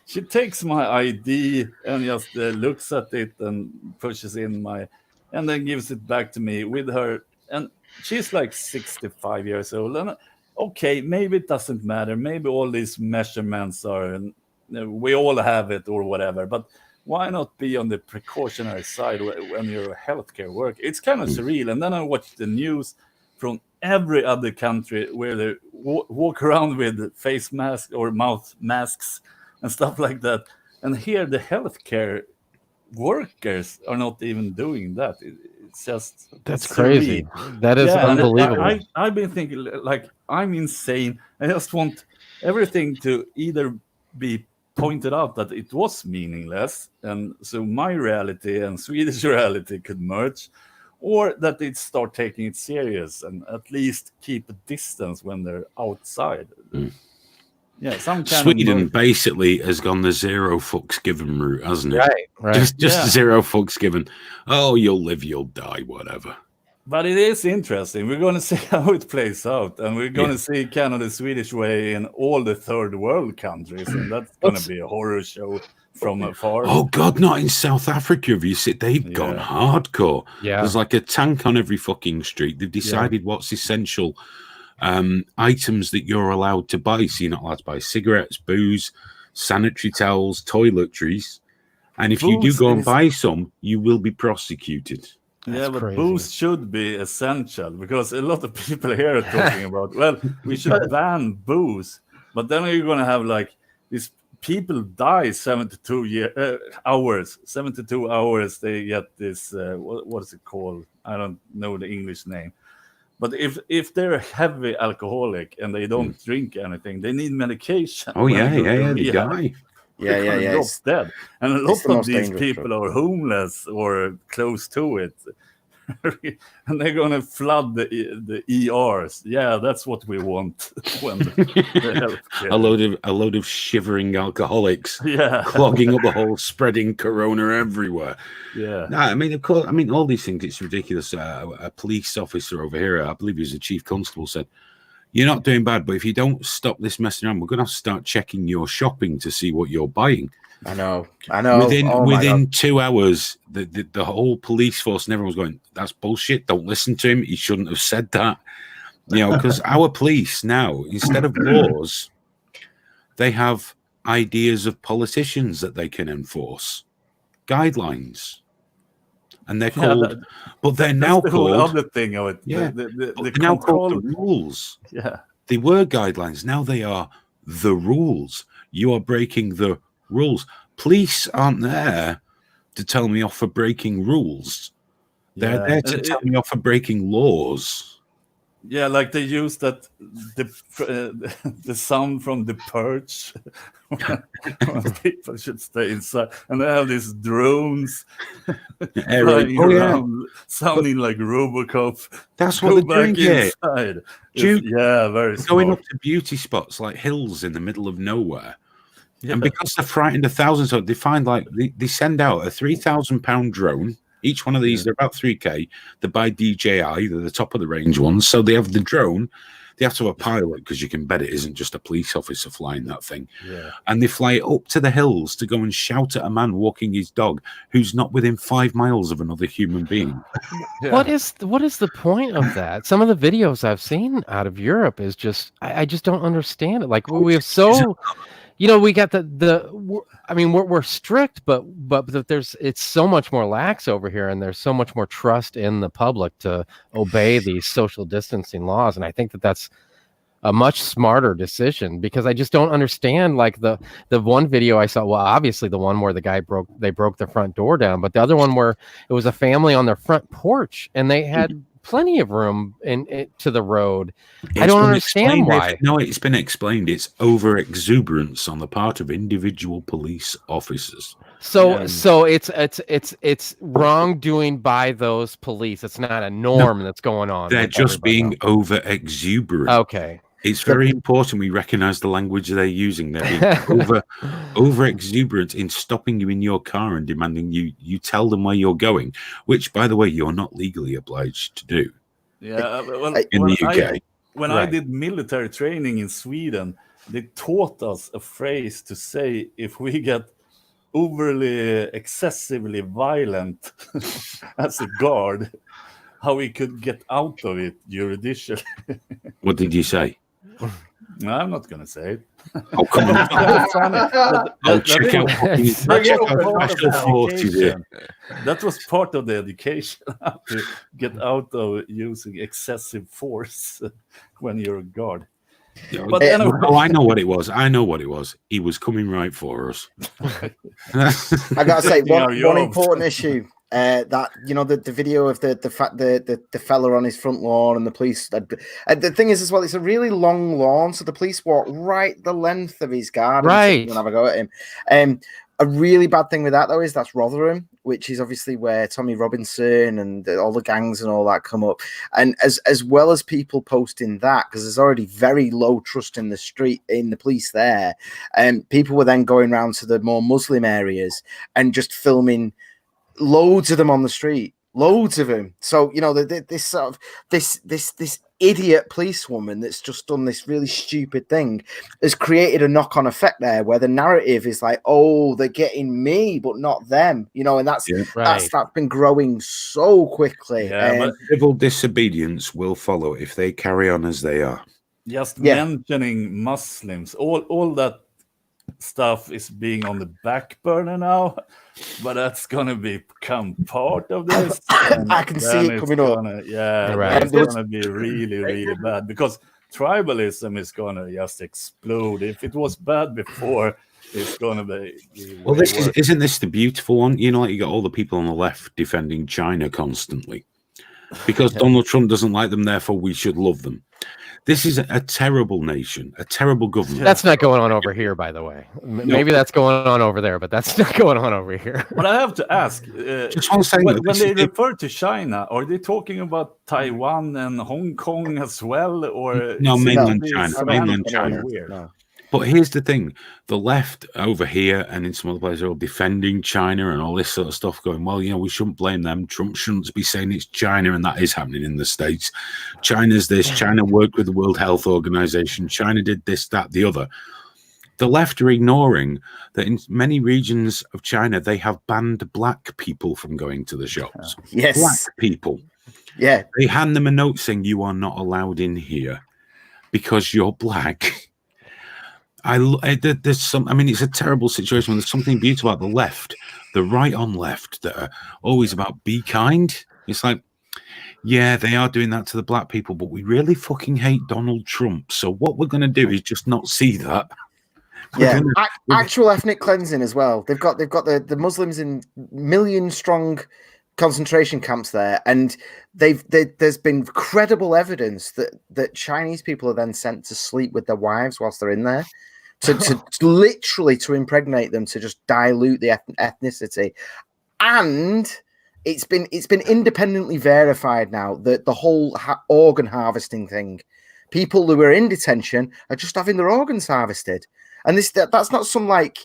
She takes my ID and just looks at it and pushes in and then gives it back to me with her. And she's like 65 years old. And okay, maybe it doesn't matter. Maybe all these measurements are, we all have it or whatever. But why not be on the precautionary side when you're a healthcare worker? It's kind of surreal. And then I watch the news from every other country where they walk around with face masks or mouth masks and stuff like that. And here the healthcare workers are not even doing that. It's just That's crazy. That is unbelievable. I've been thinking, like, I'm insane. I just want everything to either be pointed out that it was meaningless, and so my reality and Swedish reality could merge, or that they start taking it serious and at least keep a distance when they're outside. Yeah, some kind Sweden basically has gone the zero fucks given route, hasn't it? Right. Just zero fucks given. Oh, you'll live, you'll die, whatever. But it is interesting. We're going to see how it plays out, and we're going to see kind of the Swedish way in all the third world countries, and that's going to be a horror show from afar. Oh God, not in South Africa. Have you seen? They've gone hardcore. Yeah, there's like a tank on every fucking street. They've decided what's essential items that you're allowed to buy. So you're not allowed to buy cigarettes, booze, sanitary towels, toiletries, and if you do go and buy some, you will be prosecuted. Yeah, but booze should be essential, because a lot of people here are talking about, well, we should ban booze, but then you're going to have like these people die 72 hours. 72 hours, they get this, what is it called? I don't know the English name. But if they're a heavy alcoholic and they don't drink anything, they need medication. Oh, yeah, they die. Yeah. Dead. And a lot of these people are homeless or close to it. And they're going to flood the ERs. Yeah, that's what we want. When a load of shivering alcoholics, clogging up the hole, spreading corona everywhere. Yeah. No, I mean, of course, I mean, all these things. It's ridiculous. A police officer over here, I believe he was a chief constable, said, "You're not doing bad, but if you don't stop this messing around, we're going to have to start checking your shopping to see what you're buying." I know. Within 2 hours, the whole police force and everyone's going, "That's bullshit. Don't listen to him. He shouldn't have said that." You know, because our police now, instead of laws, they have ideas of politicians that they can enforce, guidelines, and they're called. But they're now called other thing of it. Yeah, the now called the rules. Yeah, they were guidelines. Now they are the rules. You are breaking the rules. Police aren't there to tell me off for breaking rules. They're there to tell me off for breaking laws. Yeah, like they use that the sound from The Purge when people should stay inside, and they have these drones flying around, sounding like RoboCop. That's what they're doing here. Very smart. Going up to beauty spots like hills in the middle of nowhere. Yeah. And because they're frightened of thousands, they find like they send out a £3,000 drone. Each one of these, they're about $3,000. They're by DJI, they're the top of the range ones. So they have the drone. They have to have a pilot, because you can bet it isn't just a police officer flying that thing. Yeah. And they fly it up to the hills to go and shout at a man walking his dog who's not within 5 miles of another human being. Yeah. What is the point of that? Some of the videos I've seen out of Europe is just, I just don't understand it. Like we have so... You know, we got I mean, we're strict, but it's so much more lax over here, and there's so much more trust in the public to obey these social distancing laws. And I think that's a much smarter decision, because I just don't understand, like the one video I saw. Well, obviously the one where they broke the front door down, but the other one where it was a family on their front porch and they had plenty of room to the road. I don't understand why. No, it's been explained. It's over exuberance on the part of individual police officers. So it's wrongdoing by those police. It's not a norm that's going on. They're with just everybody being else. over exuberant. Okay. It's very important we recognize the language they're using. They're being over exuberant in stopping you in your car and demanding you tell them where you're going, which, by the way, you're not legally obliged to do. Yeah, well, in the UK. When I did military training in Sweden, they taught us a phrase to say if we get overly, excessively violent as a guard, how we could get out of it judicially. What did you say? No, I'm not going to say it. Oh, come on. Check out That was part of the education, how to get out of using excessive force when you're a guard. But anyway. I know what it was. He was coming right for us. I gotta say, one important issue. That the video of the fella on his front lawn and the police. The thing is as well, it's a really long lawn, so the police walk right the length of his garden and have a go at him. A really bad thing with that though is that's Rotherham, which is obviously where Tommy Robinson and all the gangs and all that come up. And as well as people posting that, because there's already very low trust in the police there, and people were then going around to the more Muslim areas and just filming loads of them on the street, loads of them. So this sort of this idiot policewoman that's just done this really stupid thing has created a knock-on effect there, where the narrative is like, oh, they're getting me, but not them. And that's been growing so quickly. But civil disobedience will follow if they carry on as they are. Just mentioning Muslims, all that stuff is being on the back burner now, but that's gonna become part of this. I can see it coming up. It's gonna be really, really bad, because tribalism is gonna just explode. If it was bad before, it's gonna be well, isn't this the beautiful one? You got all the people on the left defending China constantly because Donald Trump doesn't like them, therefore we should love them. This is a terrible nation, a terrible government. That's not going on over here, by the way. Maybe that's going on over there, but that's not going on over here. But I have to ask, just one second, when they refer to China, are they talking about Taiwan and Hong Kong as well? Or no, mainland China. No. But here's the thing. The left over here and in some other places are all defending China and all this sort of stuff, going, well, we shouldn't blame them. Trump shouldn't be saying it's China, and that is happening in the States. China's this. China worked with the World Health Organization. China did this, that, the other. The left are ignoring that in many regions of China, they have banned black people from going to the shops. Yes. Black people. Yeah. They hand them a note saying you are not allowed in here because you're black. There's some. I mean, it's a terrible situation. There's something beautiful about the left, the right on left, that are always about be kind. It's like, yeah, they are doing that to the black people, but we really fucking hate Donald Trump. So what we're going to do is just not see that. Yeah, actual ethnic cleansing as well. They've got the Muslims in million-strong concentration camps there, and there's been credible evidence that Chinese people are then sent to sleep with their wives whilst they're in there. To literally to impregnate them, to just dilute the ethnicity, and it's been independently verified now that the whole organ harvesting thing, people who are in detention are just having their organs harvested, and that's not some like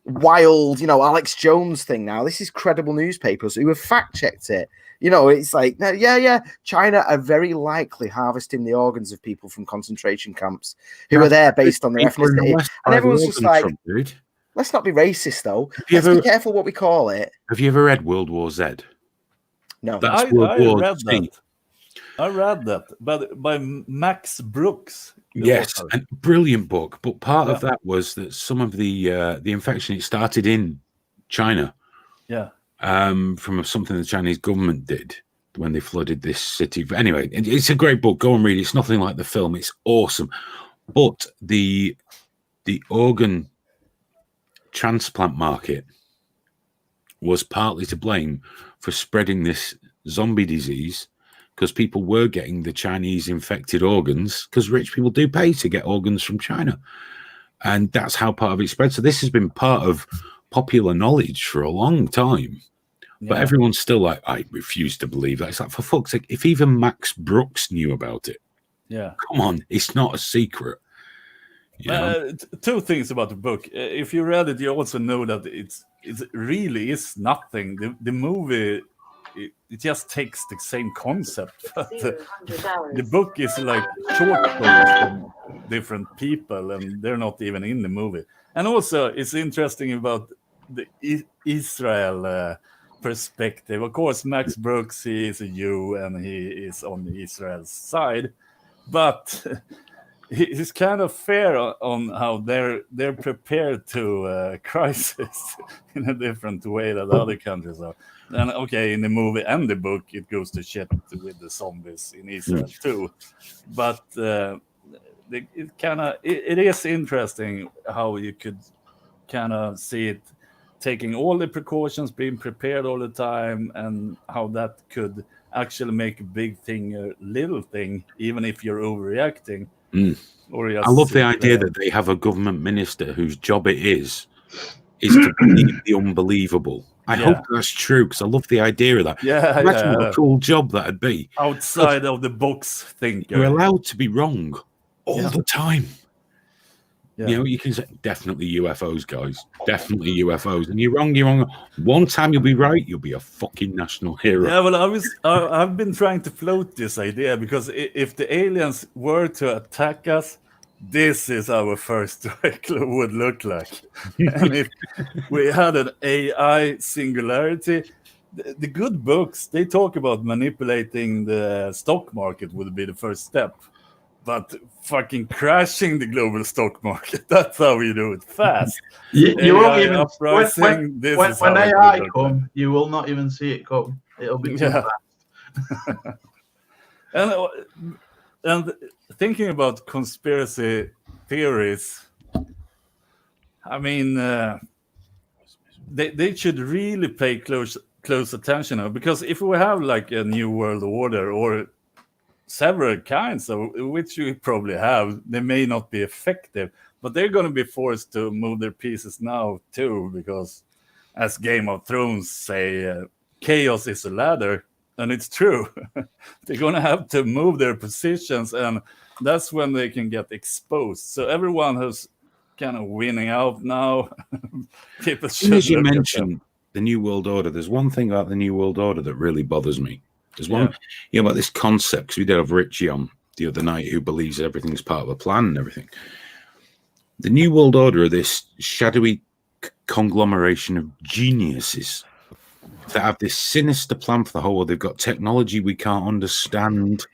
wild Alex Jones thing. Now this is credible newspapers who have fact checked it. It's like, China are very likely harvesting the organs of people from concentration camps who are there based on their ethnicity. And everyone's just like, let's not be racist, though. Let's be careful what we call it. Have you ever read World War Z? No. I read that. I read that, but by Max Brooks. Yes, a brilliant book. But part of that was that some of the infection, it started in China. Yeah. From something the Chinese government did when they flooded this city. But anyway, it's a great book. Go and read it. It's nothing like the film. It's awesome. But the organ transplant market was partly to blame for spreading this zombie disease, because people were getting the Chinese infected organs, because rich people do pay to get organs from China. And that's how part of it spread. So this has been part of popular knowledge for a long time. But Yeah. everyone's still like, I refuse to believe that. It's like, for fuck's sake, if even Max Brooks knew about it, Yeah. come on, it's not a secret. You know? Two things about the book. If you read it, you also know that it really is nothing. The movie, it just takes the same concept. But the book is like short stories from different people, and they're not even in the movie. And also, it's interesting about the Israel perspective. Of course, Max Brooks, he is a Jew, and he is on Israel's side, but he's kind of fair on how they're prepared to crisis in a different way than other countries are. And okay, in the movie and the book, it goes to shit with the zombies in Israel too. But it is interesting how you could kind of see it taking all the precautions, being prepared all the time, and how that could actually make a big thing a little thing, even if you're overreacting. Or I love the idea that they have a government minister whose job it is to believe the unbelievable. I hope that's true, because I love the idea of that. Imagine what a cool job that'd be. Outside of the box thinker. You're allowed to be wrong all the time. Yeah. You know, you can say, definitely UFOs, guys. Definitely UFOs. And you're wrong. One time you'll be right, you'll be a fucking national hero. Yeah, well, I've been trying to float this idea, because if the aliens were to attack us, this is our first would look like. And if we had an AI singularity, the good books, they talk about manipulating the stock market would be the first step. But fucking crashing the global stock market, that's how you do it fast. You won't even uprising, when AI come, you will not even see it come. It'll be too fast. And thinking about conspiracy theories, I mean, they should really pay close attention now, because if we have like a new world order or several kinds of which we probably have, they may not be effective, but they're going to be forced to move their pieces now too, because as Game of Thrones say, chaos is a ladder, and it's true. They're going to have to move their positions, and that's when they can get exposed. So everyone who's kind of winning out now, people should as you mentioned the New World Order, there's one thing about the New World Order that really bothers me. There's one, about this concept, because we did have Richie on the other night, who believes everything's part of a plan and everything. The New World Order are this shadowy conglomeration of geniuses that have this sinister plan for the whole world. They've got technology we can't understand.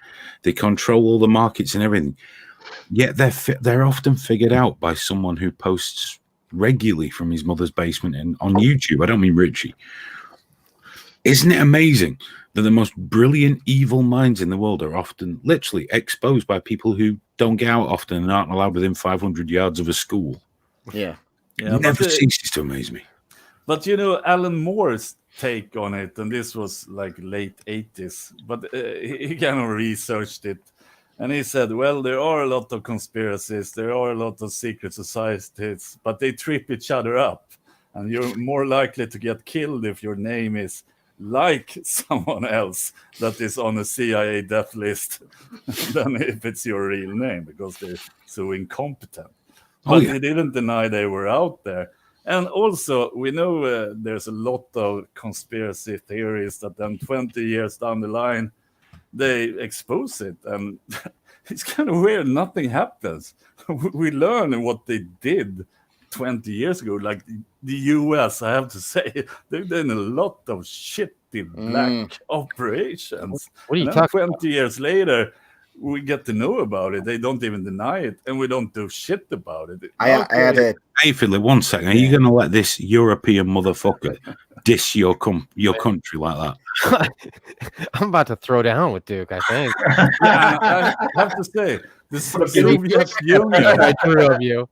They control all the markets and everything. Yet they're often figured out by someone who posts regularly from his mother's basement and on YouTube. I don't mean Richie. Isn't it amazing that the most brilliant evil minds in the world are often literally exposed by people who don't get out often and aren't allowed within 500 yards of a school? Yeah. Yeah, it never ceases to amaze me. But you know, Alan Moore's take on it, and this was like late 80s, but he kind of researched it, and he said, well, there are a lot of conspiracies, there are a lot of secret societies, but they trip each other up, and you're more likely to get killed if your name is like someone else that is on a CIA death list than if it's your real name, because they're so incompetent. But they didn't deny they were out there. And also, we know there's a lot of conspiracy theories that then 20 years down the line, they expose it. And it's kind of weird. Nothing happens. We learn what they did 20 years ago. Like the US, I have to say, they've done a lot of shitty black operations. What are you talking 20 years later, we get to know about it. They don't even deny it, and we don't do shit about it. I had a Hey, Philip, 1 second. Are you going to let this European motherfucker diss your country like that? I'm about to throw down with Duke, I think. I have to say, the Soviet Union. I threw of you.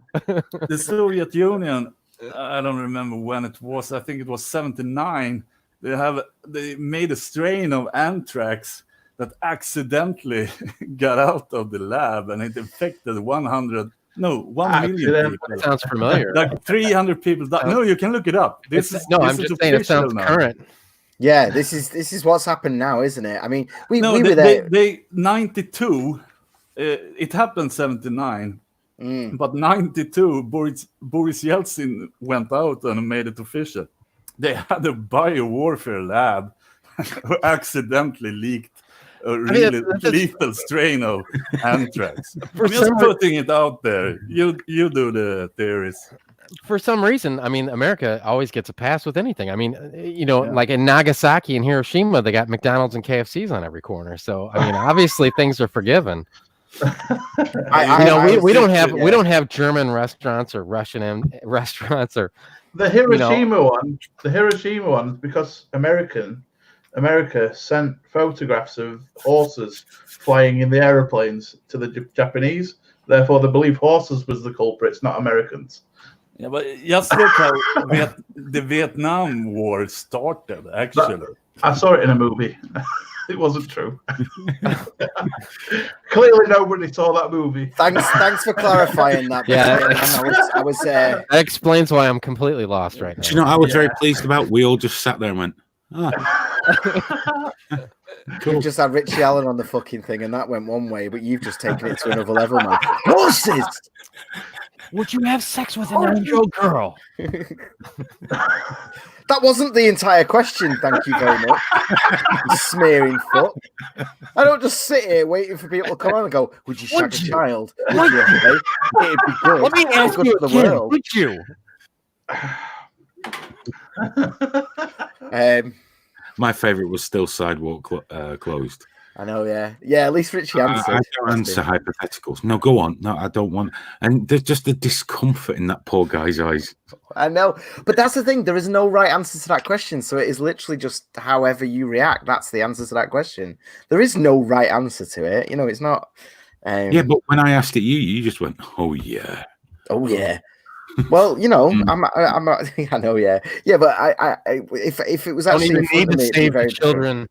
The Soviet Union, I don't remember when it was. I think it was 79. They made a strain of anthrax that accidentally got out of the lab, and it infected 100 No, 1 Actually, million then- people. Sounds familiar. Like 300 people died. No, you can look it up. This is I'm this is just saying it official sounds now. current. Yeah, this is what's happened now, isn't it? I mean, we No, were they, there. they 92. It happened 79, but 92. Boris Yeltsin went out and made it official. They had a biowarfare lab who accidentally leaked a really that's- lethal strain of anthrax. For I'm just some- putting it out there. You do the theories. For some reason, I mean, America always gets a pass with anything. I mean, Yeah. like in Nagasaki and Hiroshima, they got McDonald's and KFCs on every corner. So, I mean, obviously things are forgiven. We don't have German restaurants or Russian restaurants or The Hiroshima one, because America sent photographs of horses flying in the aeroplanes to the Japanese. Therefore, they believe horses was the culprits, not Americans. Yeah, but just look how the Vietnam War started, actually. I saw it in a movie. It wasn't true. Clearly, nobody saw that movie. Thanks for clarifying that. Yeah. I was that explains why I'm completely lost right now. Do you know what I was very pleased about? We all just sat there and went, we just had Richie Allen on the fucking thing, and that went one way, but you've just taken it to another level, man. Horses. Would you have sex with a 9-year-old girl? That wasn't the entire question. Thank you very much. You smearing fuck. I don't just sit here waiting for people to come on and go, "Would you shag a child? Would you? Hey? It'd be good. Let me It's ask good you for the again, world." would you? my favorite was still sidewalk closed. I know, yeah. At least Richie answered. I don't answer hypotheticals. No, go on. No, I don't want. And there's just the discomfort in that poor guy's eyes. I know, but that's the thing. There is no right answer to that question. So it is literally just however you react. That's the answer to that question. There is no right answer to it. It's not. Yeah, but when I asked it, you just went, "Oh yeah." Oh yeah. Well, I'm I know, yeah, but I if it was Don't actually even in front need of to me, it'd be save very the children.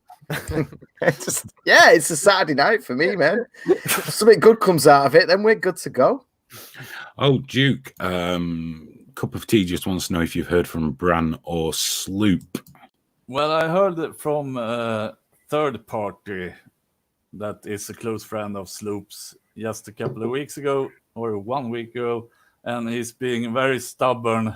it's a Saturday night for me, man. If something good comes out of it, then we're good to go. Oh, Duke, cup of tea just wants to know if you've heard from Bran or Sloop. Well, I heard it from a third party that is a close friend of Sloop's just a couple of weeks ago or 1 week ago, and he's being very stubborn.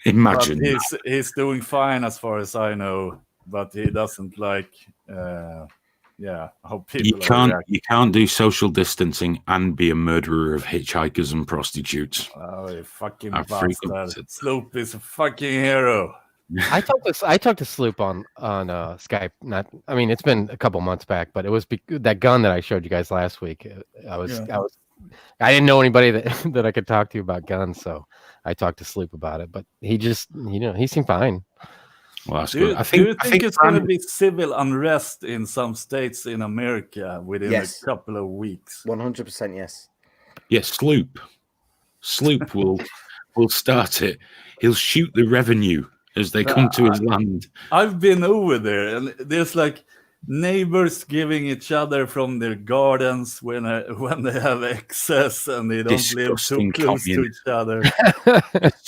Imagine. But he's doing fine as far as I know, but he doesn't like how people You can't do social distancing and be a murderer of hitchhikers and prostitutes. Oh, you fucking I freaking bastard. Sloop is a fucking hero. I talked to Sloop on Skype. It's been a couple months back, but it was that gun that I showed you guys last week. I didn't know anybody that I could talk to about guns, so I talked to Sloop about it. But he just, he seemed fine. Well, that's Do good. you think it's going to be civil unrest in some states in America within a couple of weeks? 100% yes. Yes, Sloop will start it. He'll shoot the revenue as they come to his land. I've been over there, and there's like neighbors giving each other from their gardens when they have excess and they don't live too close to each other.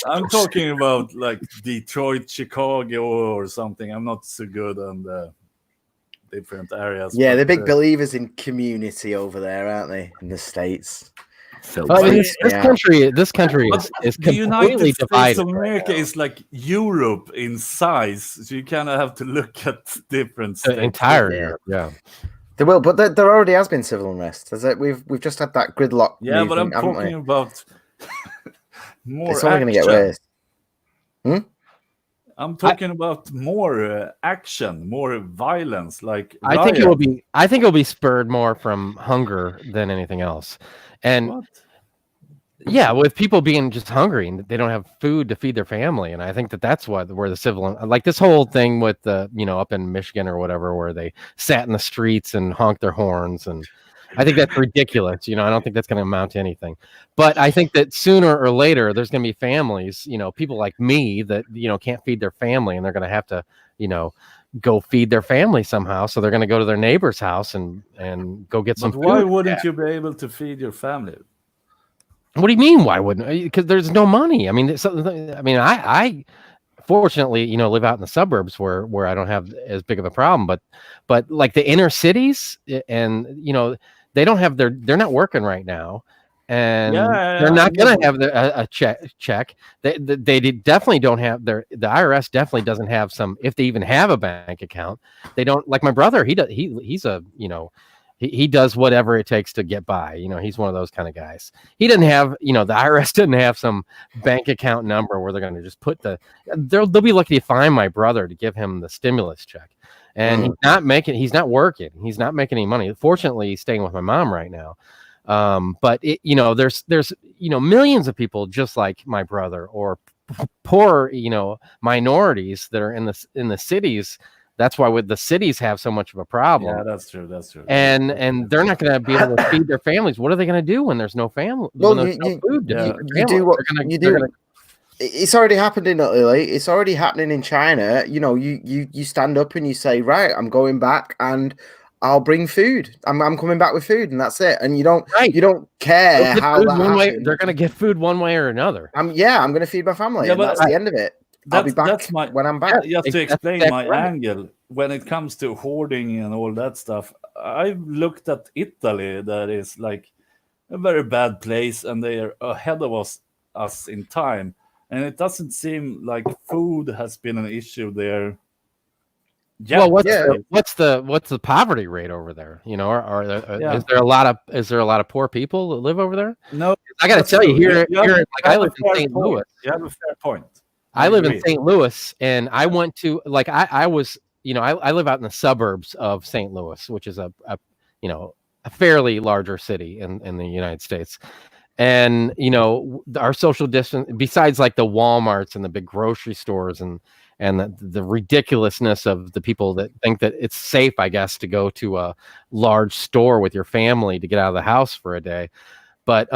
I'm talking about like Detroit, Chicago, or something. I'm not so good on the different areas. Yeah, they're big believers in community over there, aren't they? In the States. This country is the United completely States divided. of America is like Europe in size, so you kind of have to look at different states. Entire Europe, yeah. There will, but there already has been civil unrest. We've just had that gridlock. Yeah, but I'm movement, talking about more. It's only going to get worse. I'm talking about more action, more violence. Like I think it will be spurred more from hunger than anything else. And yeah, with people being just hungry and they don't have food to feed their family, and I think that's where the civil, like this whole thing with the up in Michigan or whatever, where they sat in the streets and honked their horns, and I think that's ridiculous. I don't think that's going to amount to anything. But I think that sooner or later there's going to be families, people like me that can't feed their family, and they're going to have to go feed their family somehow. So they're going to go to their neighbor's house and go get some food. Why wouldn't you be able to feed your family? What do you mean? Why wouldn't? Because there's no money. I mean, I fortunately, live out in the suburbs where I don't have as big of a problem. But like the inner cities, and they don't have they're not working right now, and they're not going to have a check. They definitely don't have the IRS definitely doesn't have some, if they even have a bank account. They don't, like my brother. He's a he does whatever it takes to get by. He's one of those kind of guys. He doesn't have, the IRS doesn't have some bank account number where they're going to just put they'll be lucky to find my brother to give him the stimulus check. And he's not working. He's not making any money. Fortunately, he's staying with my mom right now. But there's millions of people just like my brother, or poor, minorities that are in the cities. That's why the cities have so much of a problem. Yeah, that's true. And they're not going to be able to feed their families. What are they going to do when there's no family? Well, when there's no food to feed their you do what families? you do. It's already happened in Italy. It's already happening in China. You stand up and you say, right, I'm going back and I'll bring food. I'm coming back with food, and that's it. And you don't care how that happens. They're going to get food one way or another. I'm going to feed my family. And that's the end of it. I'll be back when I'm back. Just to explain my angle, when it comes to hoarding and all that stuff, I've looked at Italy. That is like a very bad place, and they are ahead of us in time. And it doesn't seem like food has been an issue there. Yeah. Well, what's the poverty rate over there? Is there a lot of poor people that live over there? No, I got to tell you, here I live in St. Louis. You have a fair point. I live in St. Louis, and I went to I live out in the suburbs of St. Louis, which is a fairly larger city in the United States. And our social distance, besides like the Walmarts and the big grocery stores and the ridiculousness of the people that think that it's safe, I guess, to go to a large store with your family to get out of the house for a day. But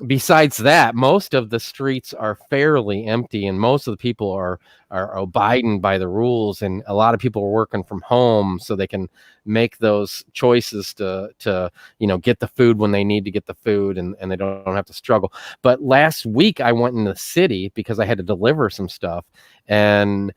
besides that, most of the streets are fairly empty, and most of the people are abiding by the rules. And a lot of people are working from home, so they can make those choices to get the food when they need to get the food, and they don't have to struggle. But last week I went in the city because I had to deliver some stuff, and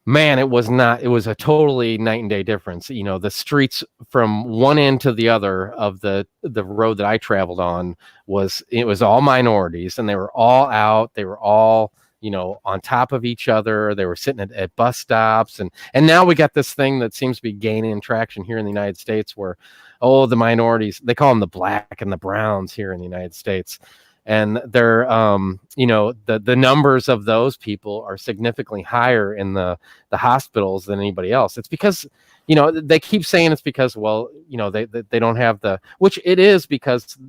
man, it was a totally night and day difference. The streets from one end to the other of the road that I traveled on was all minorities, and they were all out. They were all, on top of each other. They were sitting at bus stops. And now we got this thing that seems to be gaining traction here in the United States where, the minorities, they call them the black and the browns here in the United States. And they're, the numbers of those people are significantly higher in the hospitals than anybody else. It's because, they keep saying it's because, they don't have which it is because,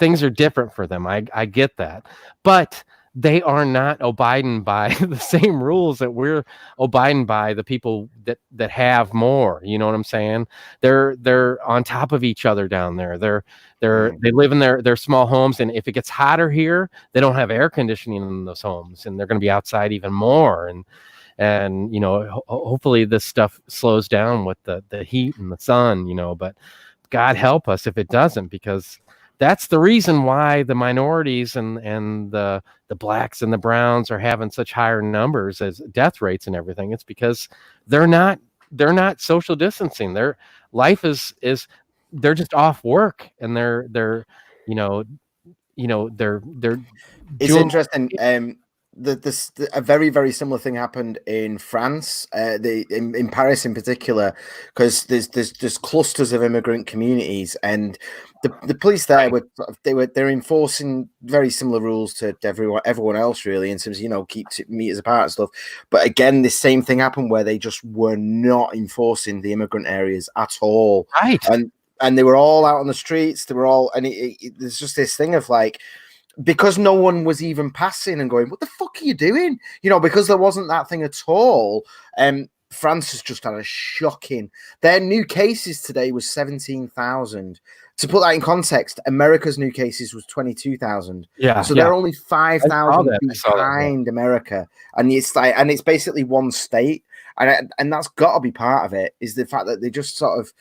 things are different for them. I get that. But they are not abiding by the same rules that we're abiding by, the people that have more. You know what I'm saying? They're on top of each other down there. They live in their small homes, and if it gets hotter here, they don't have air conditioning in those homes, and they're going to be outside even more. And hopefully this stuff slows down with the heat and the sun. But God help us if it doesn't, because that's the reason why the minorities and the blacks and the browns are having such higher numbers as death rates and everything. It's because they're not social distancing. Their life is they're just off work, and they're It's interesting. A very, very similar thing happened in France, in Paris in particular, because there's clusters of immigrant communities, and the police there they're enforcing very similar rules to everyone else, really, in terms of keep 2 meters apart and stuff. But again, the same thing happened where they just were not enforcing the immigrant areas at all, right? And they were all out on the streets. They were all, and there's just this thing of like, because no one was even passing and going, what the fuck are you doing? Because there wasn't that thing at all. France has just had a shocking. Their new cases today was 17,000. To put that in context, America's new cases was 22,000. Yeah. So they're only 5,000 behind America, and it's basically one state, and that's got to be part of it. Is the fact that they just sort of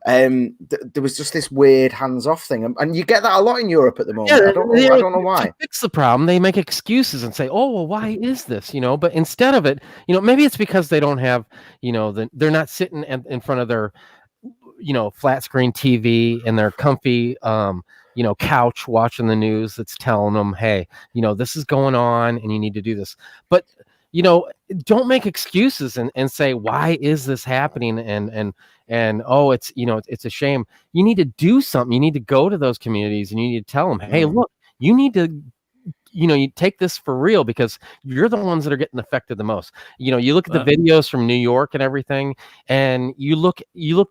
there was just this weird hands-off thing, and you get that a lot in Europe at the moment. Yeah, I don't know why. To fix the problem, they make excuses and say, "Oh, well, why is this?" But instead of it, maybe it's because they don't have, they're not sitting in front of their, flat screen TV and their comfy, couch watching the news that's telling them, "Hey, this is going on, and you need to do this." But don't make excuses and say, "Why is this happening?" And oh, it's it's a shame. You need to do something. You need to go to those communities and you need to tell them, "Hey, look, you need to, you take this for real because you're the ones that are getting affected the most." You look at the videos from New York and everything, and you look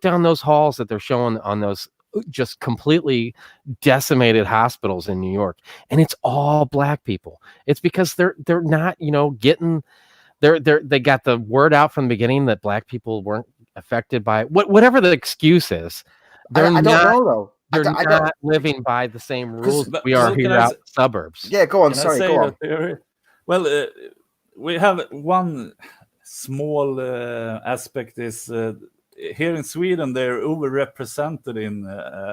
down those halls that they're showing on those just completely decimated hospitals in New York, and it's all Black people. It's because they're not, getting they got the word out from the beginning that Black people weren't affected by whatever the excuse is. I don't know though. They're not living by the same rules we are here out in the suburbs. Yeah, go on. Sorry, go on. Well, we have one small aspect is here in Sweden they're overrepresented in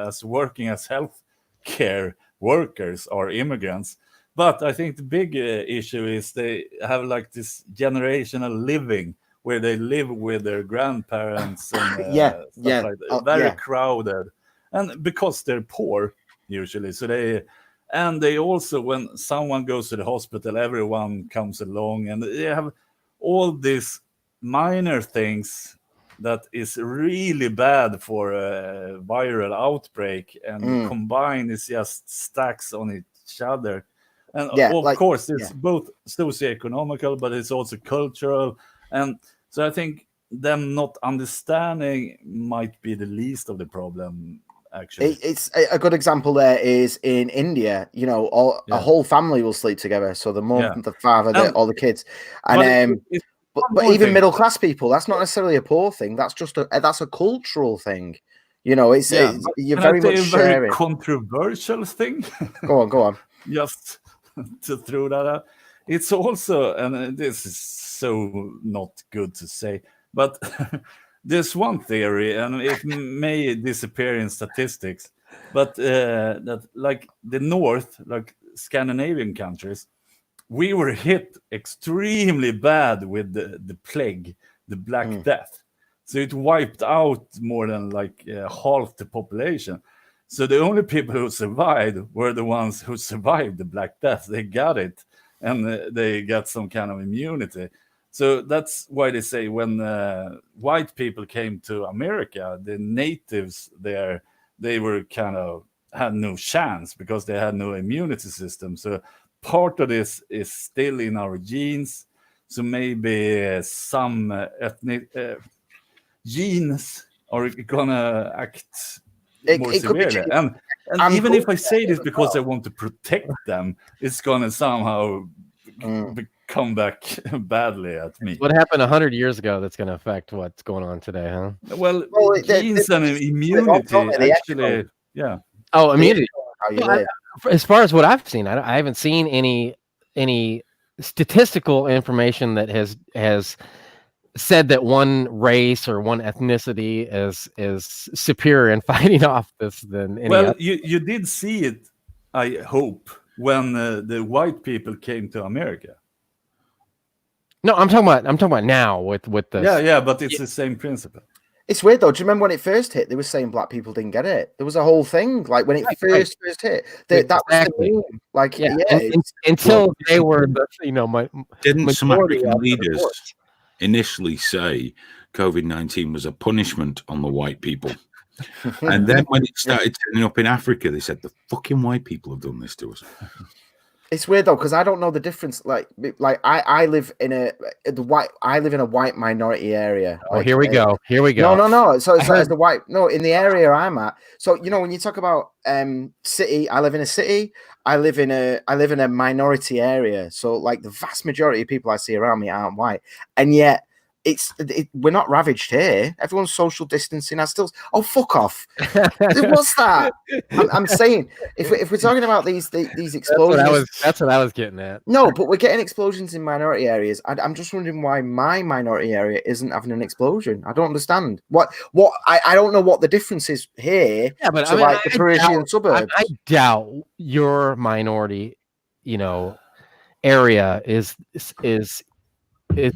as working as healthcare workers or immigrants. But I think the big issue is they have like this generational living where they live with their grandparents and stuff like that. Very crowded, and because they're poor usually, so they also, when someone goes to the hospital, everyone comes along, and they have all these minor things that is really bad for a viral outbreak, and combined is just stacks on each other. And of course, it's both socioeconomical, but it's also cultural. And so I think them not understanding might be the least of the problem, actually. It's a good example there is in India, a whole family will sleep together. So the mum, the father, all the kids. And but even middle class people, that's not necessarily a poor thing. That's just that's a cultural thing. It's you're very much sharing. Very controversial thing. Go on. Just to throw that out. It's also, and this is so not good to say, but there's one theory, and it may disappear in statistics, but that like the North, like Scandinavian countries, we were hit extremely bad with the plague, the Black Death. So it wiped out more than like half the population. So the only people who survived were the ones who survived the Black Death. They got it, and they got some kind of immunity. So that's why they say when white people came to America, the natives there, they were kind of had no chance because they had no immunity system. So part of this is still in our genes. So maybe some ethnic genes are gonna act more severely. And even if I say this because I want to protect them, it's gonna somehow come back badly at me. What happened 100 years ago that's going to affect what's going on today, huh? Well, genes and immunity actually, yeah. Oh, immunity. As far as what I've seen, I haven't seen any statistical information that has said that one race or one ethnicity is superior in fighting off this than any other. You did see it, I hope, when the white people came to America. No, I'm talking about now with the but it's the same principle. It's weird though. Do you remember when it first hit? They were saying black people didn't get it. There was a whole thing like when it first hit. That was the meme. Like until they were didn't some African leaders initially say COVID-19 was a punishment on the white people? And then when it started turning up in Africa, they said the fucking white people have done this to us. It's weird though because I don't know the difference. Like I live in a white minority area. Oh, here we go. No. So as the white in the area I'm at. So when you talk about city, I live in a city. I live in a minority area. So like the vast majority of people I see around me aren't white, and yet we're not ravaged here. Everyone's social distancing. Fuck off. What's that? I'm saying if we're talking about these explosions, that's what I was getting at. No, but we're getting explosions in minority areas. I'm just wondering why my minority area isn't having an explosion. I don't understand I don't know what the difference is here. Yeah, but to the Parisian suburbs. I doubt your minority, area is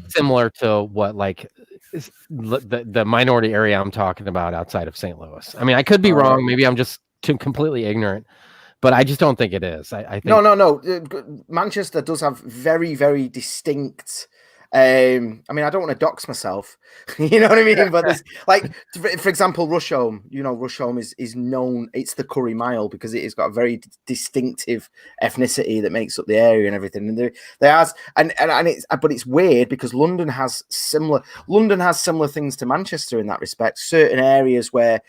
similar to what the minority area I'm talking about outside of St. Louis. I mean, I could be wrong. Maybe I'm just completely ignorant, but I just don't think it is. I think no. Manchester does have very, very distinct. I mean, I don't want to dox myself, you know what I mean? But there's, for example, Rusholme. Rusholme is known. It's the Curry Mile because it has got a very distinctive ethnicity that makes up the area and everything. And but it's weird because London has similar things to Manchester in that respect. Certain areas where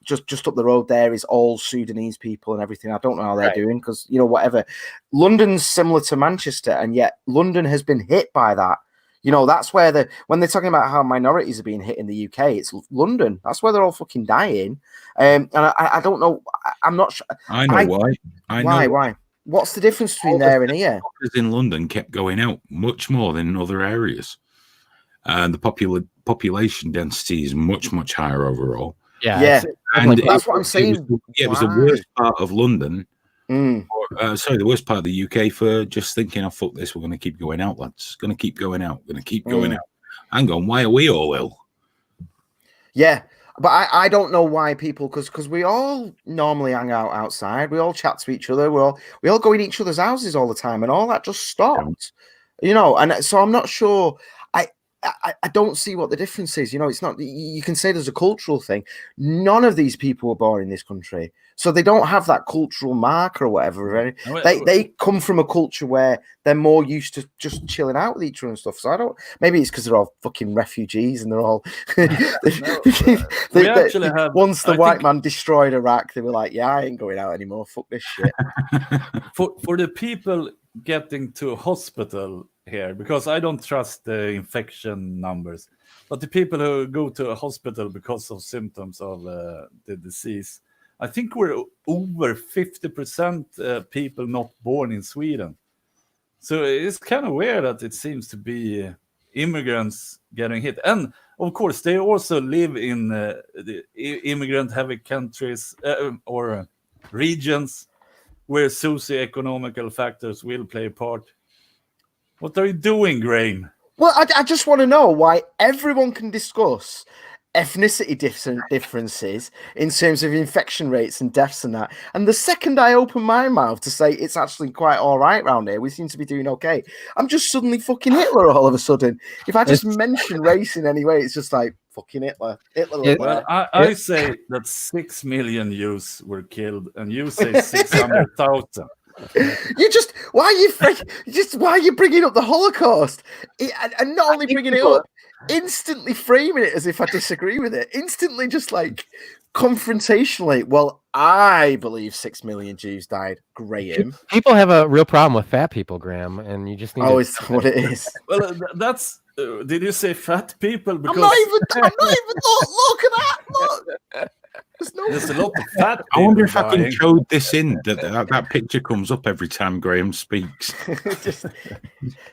just up the road there is all Sudanese people and everything. I don't know how they're doing because whatever. London's similar to Manchester, and yet London has been hit by that. That's where when they're talking about how minorities are being hit in the UK, it's London. That's where they're all fucking dying. And I don't know. I'm not sure. I know why. Why? What's the difference between there and here? In London kept going out much more than in other areas, and the population density is much, much higher overall. Yeah. And that's what I'm saying. It was the worst part of London. The worst part of the UK for just thinking, fuck this, we're going to keep going out, lads. Going to keep going out. Hang on, why are we all ill? Yeah, but I don't know why people, because we all normally hang out outside. We all chat to each other. We all go in each other's houses all the time, and all that just stopped. And so I'm not sure. I don't see what the difference is. It's not. You can say there's a cultural thing. None of these people were born in this country, so they don't have that cultural mark or whatever. They come from a culture where they're more used to just chilling out with each other and stuff. So I don't. Maybe it's because they're all fucking refugees and they're all. Once the white man destroyed Iraq, they were like, "Yeah, I ain't going out anymore. Fuck this shit." For the people getting to a hospital here, because I don't trust the infection numbers, but the people who go to a hospital because of symptoms of the disease, I think we're over 50% people not born in Sweden. So it's kind of weird that it seems to be immigrants getting hit. And of course, they also live in the immigrant-heavy countries or regions where socioeconomical factors will play a part. What are you doing, Graham? Well, I just want to know why everyone can discuss ethnicity differences in terms of infection rates and deaths and that. And the second I open my mouth to say it's actually quite all right around here, we seem to be doing okay, I'm just suddenly fucking Hitler all of a sudden. If I just mention race in any way, it's just like, fucking Hitler. Well, I say that 6 million Jews were killed, and you say 600,000. Why are you bringing up the Holocaust and not only bringing it up, instantly framing it as if I disagree with it, instantly just like confrontationally. Well, I believe 6 million Jews died. Graham, people have a real problem with fat people, Graham, and you just need to... it's what it is. Well, that's did you say fat people? Because I'm not even look at that. Look. There's a lot of fat. I wonder if I can code this in that picture comes up every time Graham speaks.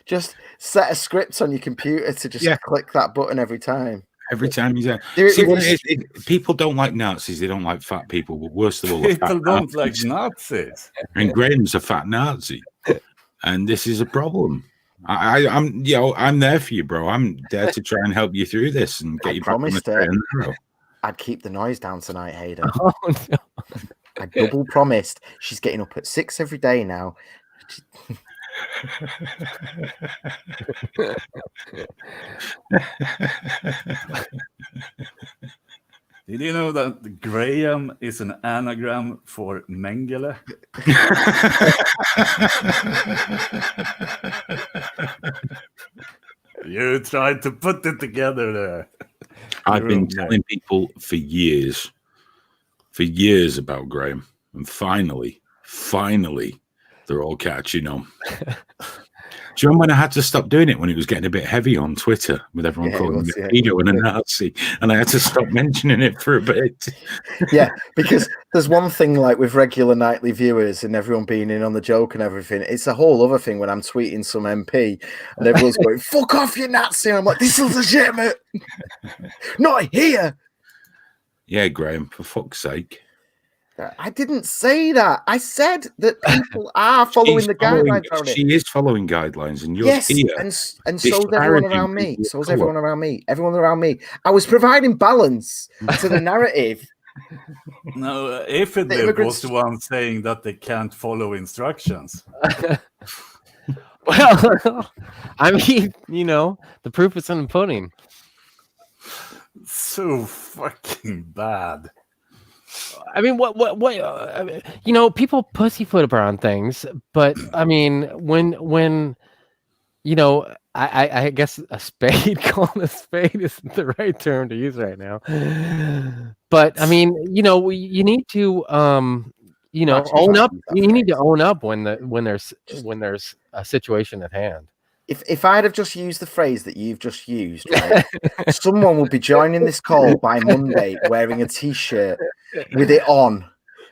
just set a script on your computer to just click that button every time. Every time he's there. See, what it is, people don't like Nazis. They don't like fat people. But worst of all, people don't like Nazis. And Graham's a fat Nazi, and this is a problem. I'm there for you, bro. I'm there to try and help you through this and get you back on the straight and narrow. I'd keep the noise down tonight, Hayden. Oh, no. I double promised. She's getting up at 6 every day now. Did you know that Graham is an anagram for Mengele? You tried to put it together there. I've been telling people for years about Graham, and finally, they're all catching on. Do you remember when I had to stop doing it when it was getting a bit heavy on Twitter with everyone Yeah, it calling was, me yeah. a pedo and a Nazi, and I had to stop mentioning it for a bit. Yeah, because there's one thing like with regular nightly viewers and everyone being in on the joke and everything. It's a whole other thing when I'm tweeting some MP and everyone's going, "Fuck off, you Nazi!" And I'm like, "This is legitimate, not here." Yeah, Graham, for fuck's sake. I didn't say that. I said that people are following She's the guidelines. She is following guidelines, and you're Yes, here. and so is everyone disparaging around me. people of So is colour. everyone around me. Everyone around me. I was providing balance to the narrative. No, Ifidlib was immigrants- the one saying that they can't follow instructions. Well, I mean, you know, the proof is in the pudding. So fucking bad. I mean, I mean, you know, people pussyfoot around things, but I mean, when you know, I guess a spade, calling a spade isn't the right term to use right now. But I mean, you know, you need to, you know, Actually, own up. use that You need to phrase. own up when there's a situation at hand. If I'd have just used the phrase that you've just used, right, someone would be joining this call by Monday wearing a t-shirt with it on,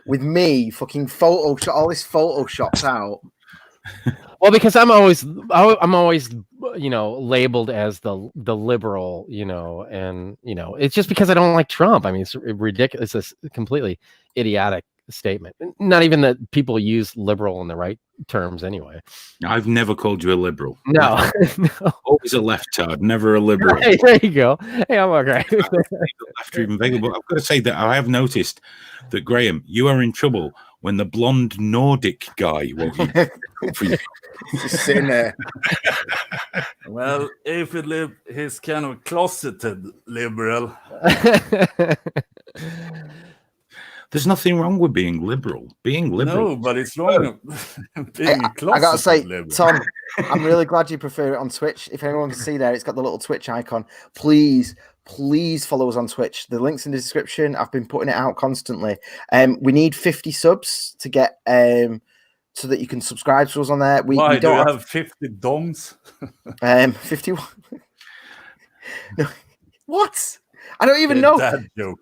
with me fucking Photoshop, all this photoshopped out. Well, because I'm always, you know, labeled as the liberal, you know, and you know, it's just because I don't like Trump. I mean, it's ridiculous. It's a completely idiotic statement. Not even that people use liberal in the right terms, anyway. I've never called you a liberal. No, no. Always a leftard, never a liberal. Hey, there you go. Hey, I'm okay. Left or even bigger. But I've got to say that I have noticed that, Graham, you are in trouble when the blonde Nordic guy won't you for you. Just sitting there. Well, Ifidlib, he's kind of closeted liberal. There's nothing wrong with being liberal. Being liberal. No, but it's wrong being I closeted gotta say, liberal. Tom, I'm really glad you prefer it on Twitch. If anyone can see there, it's got the little Twitch icon. Please follow us on Twitch. The link's in the description. I've been putting it out constantly. We need 50 subs to get so that you can subscribe to us on there. Why we do you don't have 50 doms? 51. No. What? I don't even know. That joke.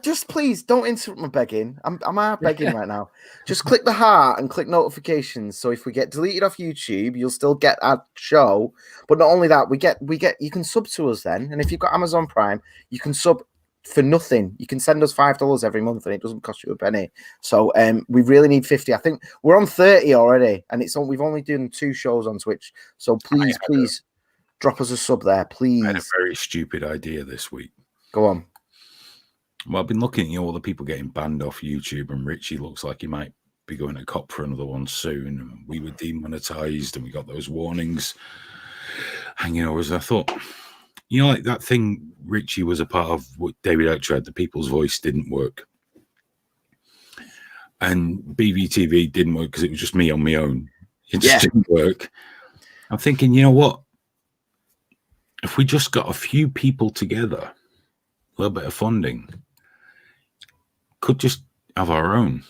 Just please don't interrupt my begging. I'm begging right now. Just click the heart and click notifications. So if we get deleted off YouTube, you'll still get our show. But not only that, we get you can sub to us then. And if you've got Amazon Prime, you can sub for nothing. You can send us $5 every month and it doesn't cost you a penny. So we really need 50. I think we're on 30 already, and we've only done 2 shows on Twitch. So please drop us a sub there, please. I had a very stupid idea this week. Go on. Well, I've been looking at all the people getting banned off YouTube, and Richie looks like he might be going to cop for another one soon. And we were demonetized, and we got those warnings hanging over us. I thought, you know, like that thing Richie was a part of, what David Oaktree had, the People's Voice didn't work. And BVTV didn't work because it was just me on my own. It just didn't work. I'm thinking, you know what? If we just got a few people together, a little bit of funding, could just have our own.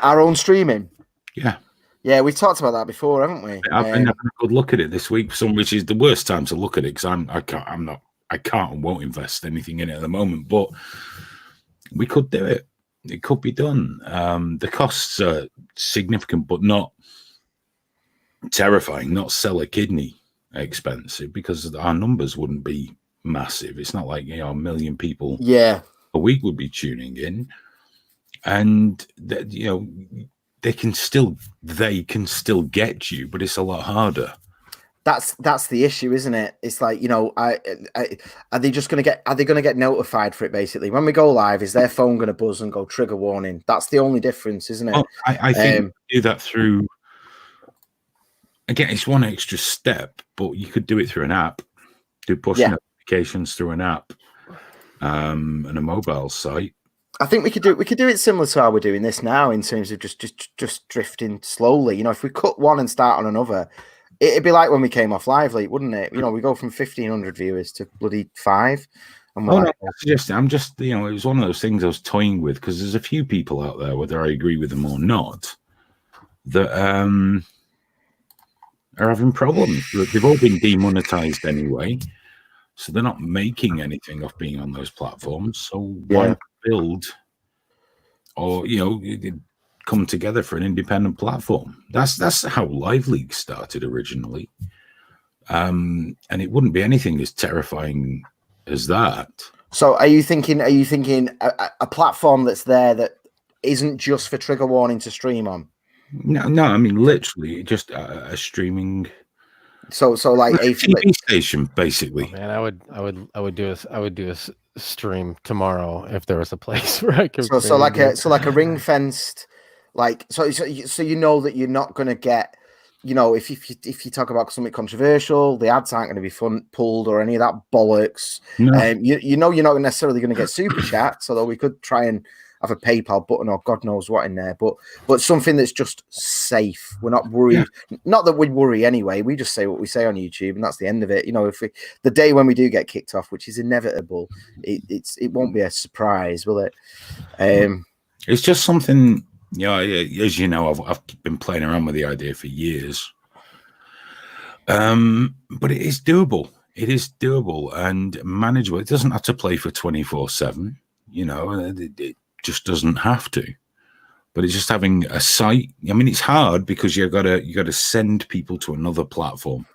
Our own streaming. Yeah, we've talked about that before, haven't we? I've been having a good look at it this week, which is the worst time to look at it because I can't and won't invest anything in it at the moment. But we could do it. It could be done. The costs are significant, but not terrifying. Not sell a kidney expensive, because our numbers wouldn't be massive. It's not like, you know, 1 million people a week would be tuning in, and that, you know, they can still get you, but it's a lot harder. That's the issue, isn't it? It's like, you know, are they going to get notified for it? Basically, when we go live, is their phone going to buzz and go trigger warning? That's the only difference, isn't it? Well, I think do that through. Again, it's one extra step, but you could do it through an app. Do push notifications through an app, and a mobile site. I think we could do it similar to how we're doing this now, in terms of just drifting slowly. You know, if we cut one and start on another, it'd be like when we came off Lively, wouldn't it? You know, we go from 1,500 viewers to bloody 5. And I'm just, you know, it was one of those things I was toying with, because there's a few people out there, whether I agree with them or not, that are having problems. They've all been demonetized anyway, so they're not making anything off being on those platforms. So why build or come together for an independent platform? That's how Live League started originally, and it wouldn't be anything as terrifying as that. So are you thinking a platform that's there that isn't just for Trigger Warning to stream on? No, I mean literally just a streaming. So like a TV station, basically. Oh, man, I would do a stream tomorrow if there was a place where I could. So like a ring fenced, like so you know that you're not going to get, if you talk about something controversial, the ads aren't going to be pulled or any of that bollocks. No. You're not necessarily going to get super chats, although we could try and have a PayPal button or God knows what in there, but something that's just safe. We're not worried. Yeah. Not that we'd worry anyway. We just say what we say on YouTube, and that's the end of it. If the day when we do get kicked off, which is inevitable, it won't be a surprise, will it? It's just something. As you know, I've been playing around with the idea for years. But it is doable. It is doable and manageable. It doesn't have to play for 24/7. It just doesn't have to. But it's just having a site. I mean, it's hard because you got to send people to another platform.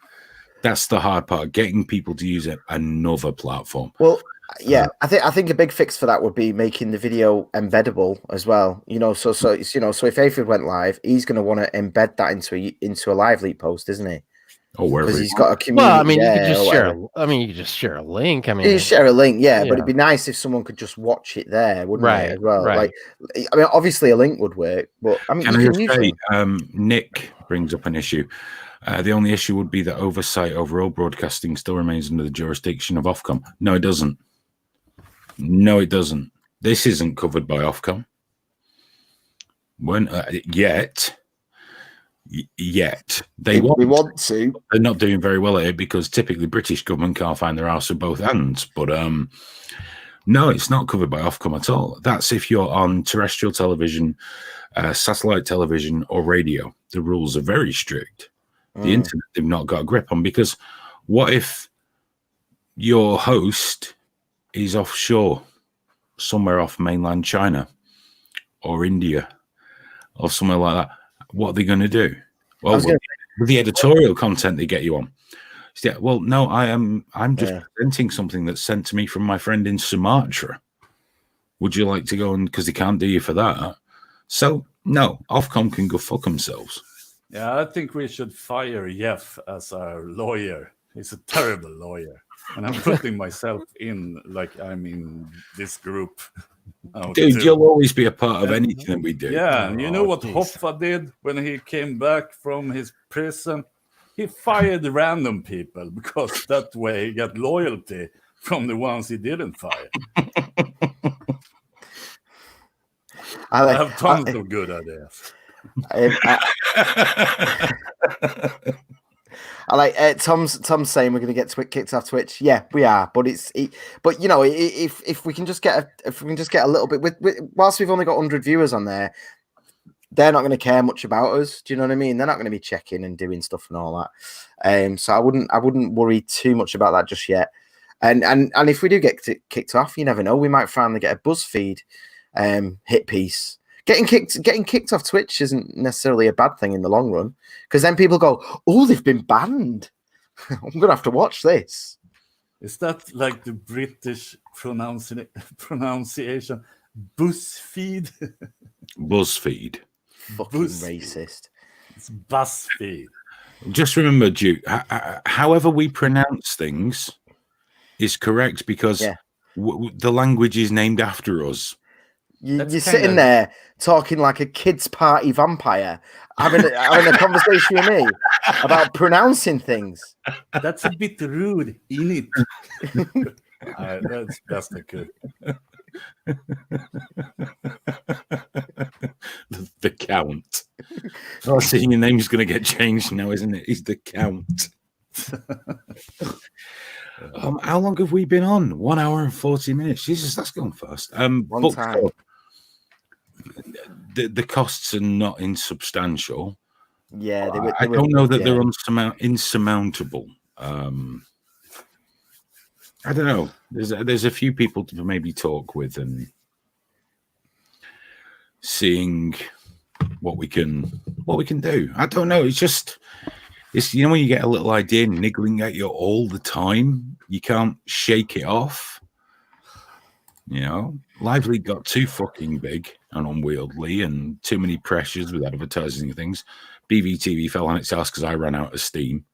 That's the hard part, getting people to use another platform. Well, yeah, I think a big fix for that would be making the video embeddable as well. So if Aphid went live, he's going to want to embed that into a Live Leak post, isn't he? Oh, wherever because he's got a community. Well, I mean, you could just share. You could just share a link. I mean, you share a link, yeah, but it'd be nice if someone could just watch it there, wouldn't it? As well, right. Like, I mean, obviously a link would work, but I mean, Nick brings up an issue. The only issue would be that oversight over all broadcasting still remains under the jurisdiction of Ofcom. No, it doesn't. No, it doesn't. This isn't covered by Ofcom. Yet they want to. They're not doing very well at it because typically British government can't find their arse with both hands. But no, it's not covered by Ofcom at all. That's if you're on terrestrial television, satellite television, or radio. The rules are very strict. The internet they've not got a grip on, because what if your host is offshore, somewhere off mainland China or India or somewhere like that? What are they going to do? Well, with the editorial content they get you on. Yeah, well, no, I'm just presenting something that's sent to me from my friend in Sumatra. Would you like to go and, because they can't do you for that? So no, Ofcom can go fuck themselves. Yeah, I think we should fire Jeff as our lawyer. He's a terrible lawyer. And I'm putting myself in like I'm in this group. Dude, you'll always be a part of anything that we do. Yeah, and you know what Hoffa did when he came back from his prison? He fired random people because that way he got loyalty from the ones he didn't fire. I have tons of good ideas. I like Tom's saying we're going to get kicked off Twitch. Yeah, we are, but but you know, if we can just get a little bit with whilst we've only got 100 viewers on there, they're not going to care much about us. Do you know what I mean? They're not going to be checking and doing stuff and all that. So I wouldn't worry too much about that just yet. And if we do get kicked off, you never know. We might finally get a BuzzFeed hit piece. Getting kicked off Twitch isn't necessarily a bad thing in the long run, because then people go, "Oh, they've been banned. I'm gonna have to watch this." Is that like the British pronunciation? BuzzFeed. BuzzFeed. Fucking racist. It's BuzzFeed. Just remember, Duke. However we pronounce things is correct, because the language is named after us. You're sitting there talking like a kids' party vampire, having a conversation with me about pronouncing things. That's a bit rude, isn't it? That's best I could. The Count. Oh, so your name's going to get changed now, isn't it? He's the Count. How long have we been on? 1 hour and 40 minutes. Jesus, that's gone fast. the costs are not insubstantial. Yeah, I don't know that they're insurmountable. I don't know. There's a few people to maybe talk with and seeing what we can do. I don't know. It's when you get a little idea niggling at you all the time, you can't shake it off. Lively got too fucking big and unwieldy and too many pressures with advertising and things. BVTV fell on its ass because I ran out of steam.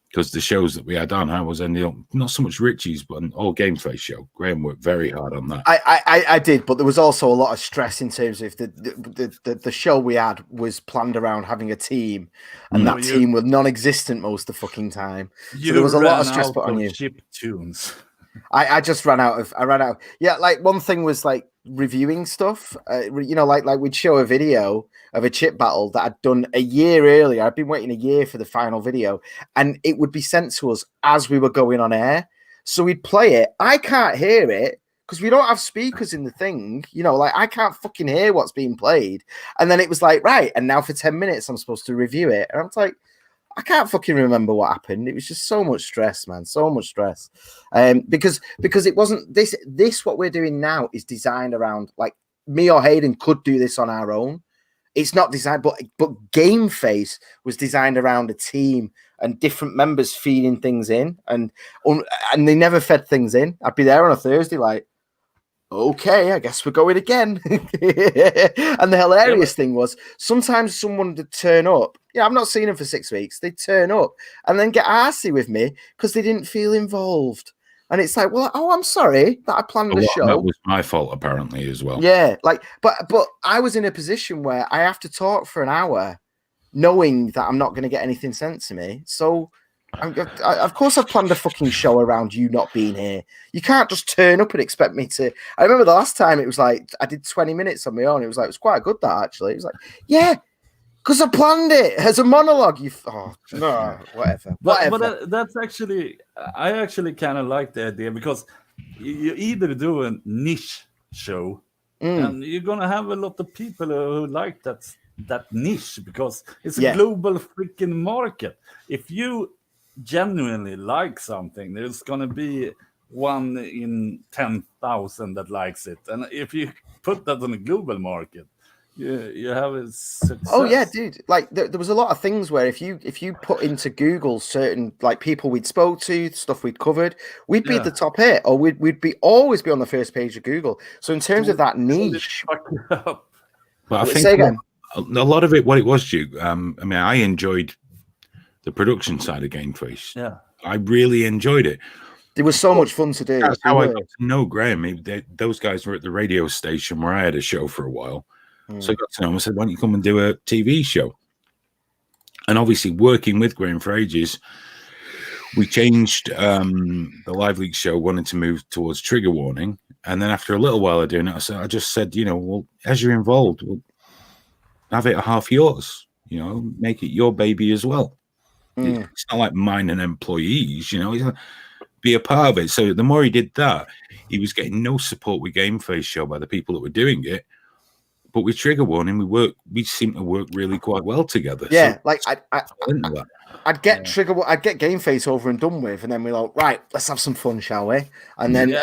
Because the shows that we had on, I was ending up not so much Richie's, but an all Game Face show. Graham worked very hard on that. I did, but there was also a lot of stress in terms of the show we had was planned around having a team, and that team was non-existent most of the fucking time. So there was a lot of stress put on you. Chip tunes. I just ran out of. Yeah, like one thing was like reviewing stuff. Like we'd show a video of a chip battle that I'd done a year earlier. I'd been waiting a year for the final video, and it would be sent to us as we were going on air. So we'd play it. I can't hear it because we don't have speakers in the thing. I can't fucking hear what's being played. And then it was like, right, and now for 10 minutes I'm supposed to review it. And I'm like, I can't fucking remember what happened. It was just so much stress, man. So much stress. Because it wasn't this what we're doing now is designed around, like, me or Hayden could do this on our own. It's not designed, but Game Face was designed around a team and different members feeding things in, and they never fed things in. I'd be there on a Thursday, like, okay, I guess we're going again. And the hilarious thing was sometimes someone would turn up. I've not seen them for 6 weeks. They'd turn up and then get arsey with me because they didn't feel involved. And it's like, well, I'm sorry that I planned the show. That was my fault, apparently, as well. Yeah, but I was in a position where I have to talk for an hour knowing that I'm not going to get anything sent to me. So, of course, I've planned a fucking show around you not being here. You can't just turn up and expect me to. I remember the last time it was like I did 20 minutes on my own. It was quite good, that actually. It was like, yeah, because I planned it as a monologue. Whatever. But that's actually, I actually kind of like the idea because you either do a niche show and you're gonna have a lot of people who like that niche because it's a global freaking market. If you genuinely like something, there's gonna be 1 in 10,000 that likes it, and if you put that on a global market, you have a success. Oh yeah, dude! Like there was a lot of things where if you put into Google certain like people we'd spoke to, stuff we'd covered, we'd be at the top hit, or we'd always be on the first page of Google. So in terms of that niche, well, I think a lot of it, what it was, Duke. I enjoyed the production side of Game Face. Yeah, I really enjoyed it. It was so much fun to do. That's how I got to know Graham. Those guys were at the radio station where I had a show for a while. So I got to know him. I said, why don't you come and do a TV show? And obviously working with Graham for ages, we changed the Live League show, wanted to move towards Trigger Warning. And then after a little while of doing it, I just said, well, as you're involved, we'll have it half yours, make it your baby as well. It's not like mine and employees, be a part of it. So the more he did that, he was getting no support with Game Face show by the people that were doing it. But with Trigger Warning, we seem to work really quite well together. Yeah, so like I'd get Game Face over and done with, and then we're like, right, let's have some fun, shall we? And then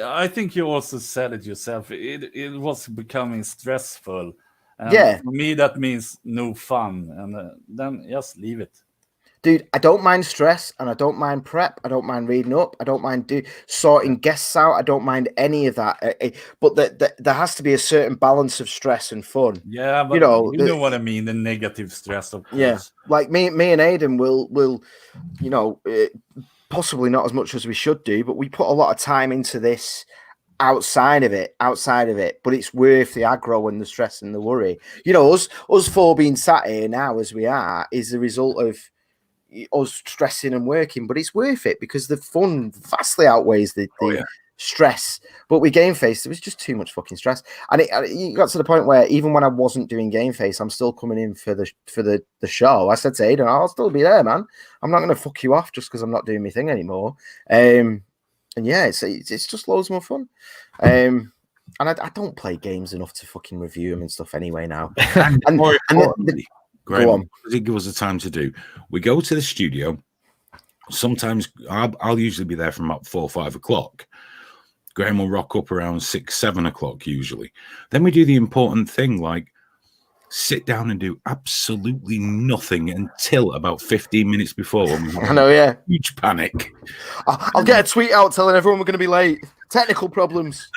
I think you also said it yourself. It was becoming stressful. And for me that means no fun, and then just leave it. Dude, I don't mind stress, and I don't mind prep. I don't mind reading up. I don't mind sorting guests out. I don't mind any of that. But there has to be a certain balance of stress and fun. Yeah, but you know what I mean. The negative stress, of course. Yeah, like me and Aidan will, possibly not as much as we should do, but we put a lot of time into this outside of it. But it's worth the aggro and the stress and the worry. Us four being sat here now as we are is the result of us stressing and working, but it's worth it because the fun vastly outweighs the stress. But with Game Face, there was just too much fucking stress, and it got to the point where even when I wasn't doing Game Face, I'm still coming in for the show. I said to Aidan, I'll still be there, man. I'm not going to fuck you off just because I'm not doing my thing anymore. And yeah, it's just loads more fun. And I don't play games enough to fucking review them and stuff anyway now. And more and the- importantly, Graham, go on. what does it give us the time to do? We go to the studio. Sometimes I'll usually be there from about 4 or 5 o'clock. Graham will rock up around 6, 7 o'clock usually. Then we do the important thing, like sit down and do absolutely nothing until about 15 minutes before. When we have I know, yeah. huge panic. I'll get a tweet out telling everyone we're going to be late. Technical problems.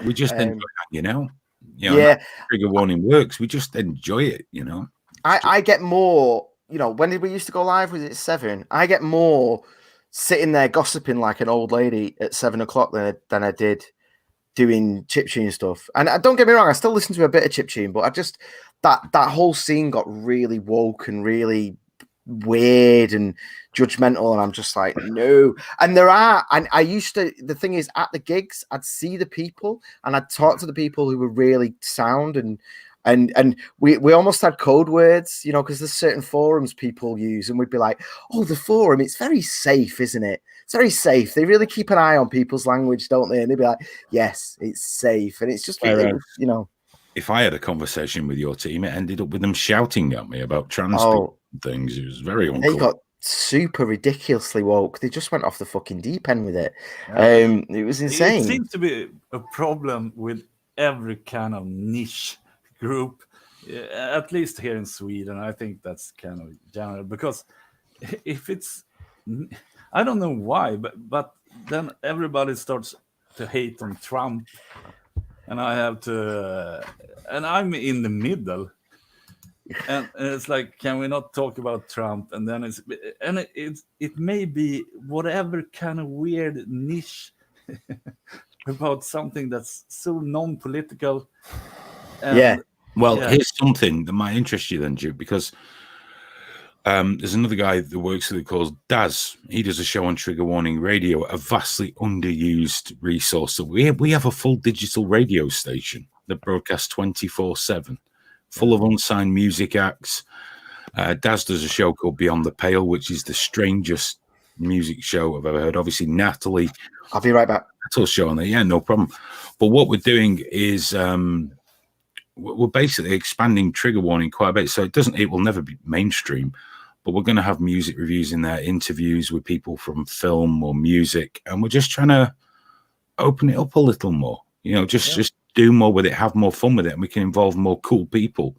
We just enjoy hanging out. Yeah. Trigger warning works. We just enjoy it, you know. I get more, you know, when did we used to go live? Was it 7? I get more sitting there gossiping like an old lady at 7 o'clock than I did doing chiptune stuff. And don't get me wrong, I still listen to a bit of chiptune, but I just that whole scene got really woke and really weird and judgmental, and I'm just like, no. And I used to, the thing is, at the gigs I'd see the people and I'd talk to the people who were really sound, and we almost had code words, you know, because there's certain forums people use, and we'd be like, oh, the forum, it's very safe, isn't it? It's very safe. They really keep an eye on people's language, don't they? And they'd be like, yes, it's safe. And it's just really, you know, if I had a conversation with your team, it ended up with them shouting at me about trans people and things. It was very uncool. They got super ridiculously woke. They just went off the fucking deep end with it. It was insane. It seems to be a problem with every kind of niche group, at least here in Sweden. I think that's kind of general, because if it's, I don't know why, but then everybody starts to hate on Trump, and I have to, and I'm in the middle, and it's like, can we not talk about Trump? And then it may be whatever kind of weird niche about something that's so non-political. Yeah. Well, here's something that might interest you then, Duke, because there's another guy that works with it called Daz. He does a show on Trigger Warning Radio, a vastly underused resource. So we have a full digital radio station that broadcasts 24/7, full of unsigned music acts. Daz does a show called Beyond the Pale, which is the strangest music show I've ever heard. Obviously, Natalie. I'll be right back. Natalie's show on there. Yeah, no problem. But what we're doing is we're basically expanding Trigger Warning quite a bit. So it will never be mainstream, but we're going to have music reviews in there, interviews with people from film or music. And we're just trying to open it up a little more, you know, just do more with it, have more fun with it. And we can involve more cool people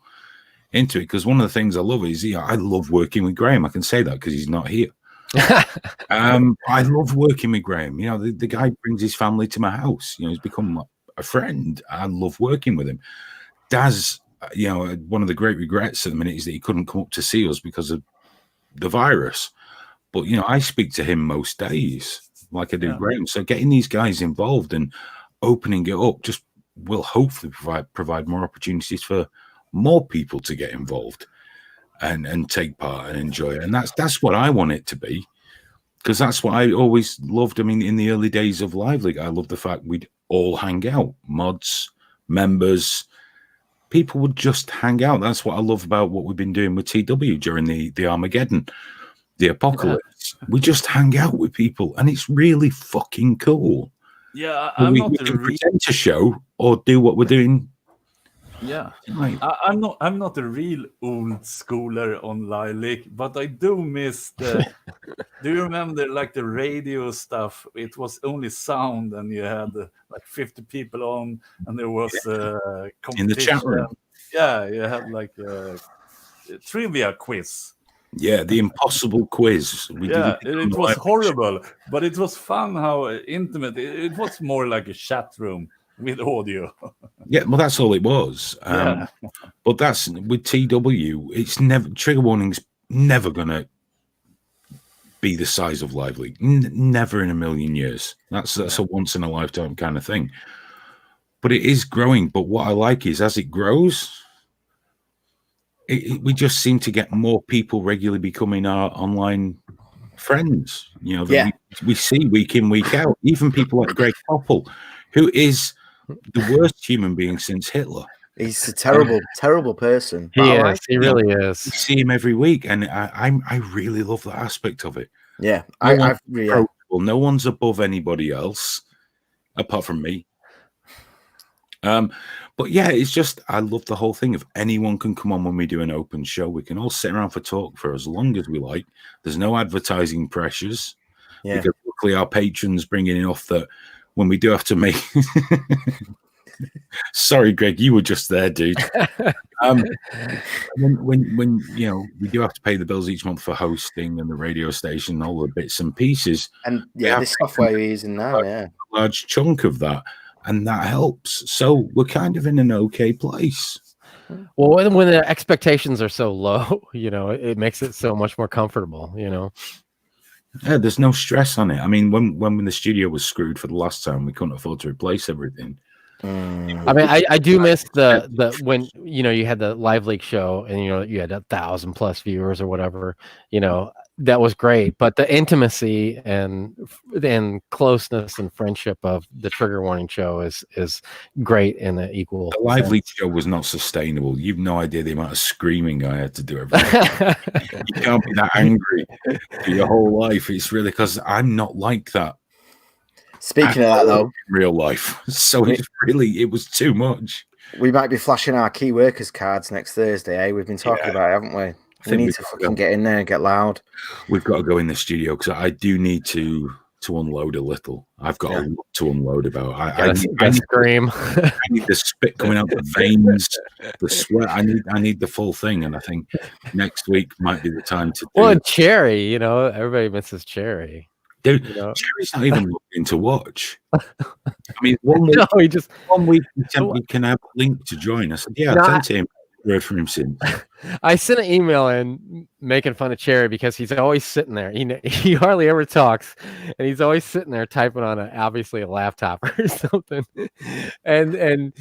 into it. Because one of the things I love is, you know, I love working with Graham. I can say that because he's not here. I love working with Graham. You know, the guy brings his family to my house. You know, he's become a friend. I love working with him. Daz, you know, one of the great regrets at the minute is that he couldn't come up to see us because of the virus. But, you know, I speak to him most days like I do Graham. So getting these guys involved and opening it up just will hopefully provide more opportunities for more people to get involved and take part and enjoy it. And that's what I want it to be, because that's what I always loved. I mean, in the early days of Live League, I loved the fact we'd all hang out, mods, members, people would just hang out. That's what I love about what we've been doing with TW during the Armageddon, the apocalypse. We just hang out with people, and it's really fucking cool. Yeah, we can pretend to show or do what we're doing. Yeah, right. I'm not a real old schooler on Live League, but I do miss the. Do you remember like the radio stuff? It was only sound, and you had like 50 people on, and there was competition. In the chat room. Yeah, you had like a trivia quiz. Yeah, the impossible quiz. It was horrible, but it was fun. How intimate it was, more like a chat room with audio. Yeah, well, that's all it was. But that's with TW. It's never, Trigger Warning's never gonna be the size of Live League. Never in a million years. That's a once in a lifetime kind of thing. But it is growing. But what I like is, as it grows, we just seem to get more people regularly becoming our online friends. You know, that we see week in, week out. Even people like Greg Koppel, who is the worst human being since Hitler. He's a terrible, terrible person. He is. He really is. You see him every week, and I really love that aspect of it. Yeah, no one's above anybody else, apart from me. But yeah, it's just I love the whole thing of anyone can come on when we do an open show. We can all sit around for talk for as long as we like. There's no advertising pressures. Yeah. Because luckily our patrons bring in enough that when we do have to make sorry, Greg, you were just there, dude. When you know we do have to pay the bills each month for hosting and the radio station, all the bits and pieces. And yeah, this software you're using now, yeah. A large chunk of that. And that helps. So we're kind of in an okay place. Well, when the expectations are so low, you know, it makes it so much more comfortable, you know. Yeah, there's no stress on it. I mean, when the studio was screwed for the last time, we couldn't afford to replace everything. I mean, I do miss the when you know you had the live leak show and you know you had 1,000+ viewers or whatever. You know that was great, but the intimacy and closeness and friendship of the Trigger Warning show is great in the equal. The live leak show was not sustainable. You've no idea the amount of screaming I had to do every day. You can't be that angry for your whole life. It's really because I'm not like that. Speaking of that, though, real life, so it was too much. We might be flashing our key workers cards next Thursday. Eh? We've been talking about it, haven't we? We need to fucking get in there and get loud. We've got to go in the studio because I do need to unload a little. I've got a lot to unload about. I need scream. I need the spit coming out the veins, the sweat. I need the full thing, and I think next week might be the time to. Well, and Cherry, you know, everybody misses Cherry. Dude, you know? Cherry's not even looking to watch. I mean, one week, no, we can have a link to join us. Yeah, I sent him. Heard from him since. I sent an email in making fun of Cherry because he's always sitting there. He hardly ever talks, and he's always sitting there typing on obviously a laptop or something. And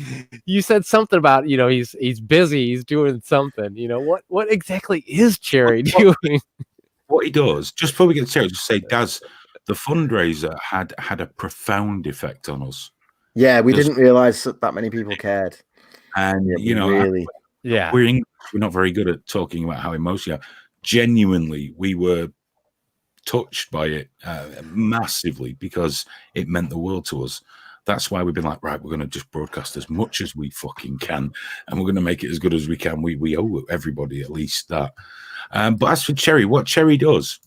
you said something about he's busy, he's doing something. You know what exactly is Cherry doing? What he does, just before we get to Cherry, just say, Daz, the fundraiser had a profound effect on us. Yeah, we didn't realize that many people cared. And really. Yeah, we're not very good at talking about how emotional. Genuinely, we were touched by it massively because it meant the world to us. That's why we've been like, right, we're going to just broadcast as much as we fucking can, and we're going to make it as good as we can. We owe everybody at least that. But as for Cherry, what Cherry does,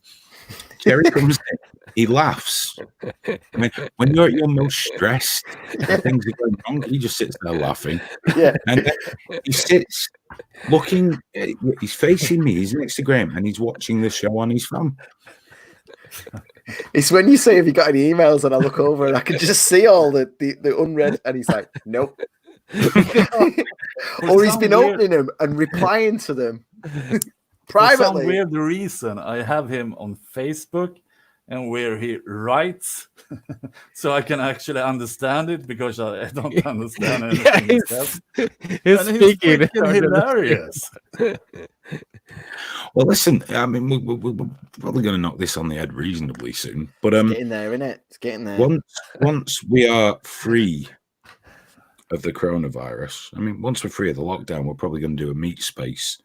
Cherry comes in, he laughs. I mean, when you're at your most stressed, things are going wrong, he just sits there laughing. Yeah. And then he sits looking, he's facing me, he's next to Graham, and he's watching the show on his phone. It's when you say, have you got any emails? And I look over and I can just see all the unread, and he's like, nope. Or he's been opening them and replying to them privately. For some weird reason, I have him on Facebook and where he writes, so I can actually understand it because I don't understand anything he says. He's speaking. Hilarious. Well, listen, I mean, we're probably going to knock this on the head reasonably soon, but it's getting there, isn't it? It's getting there. Once we are free of the coronavirus, I mean, once we're free of the lockdown, we're probably going to do a meet space.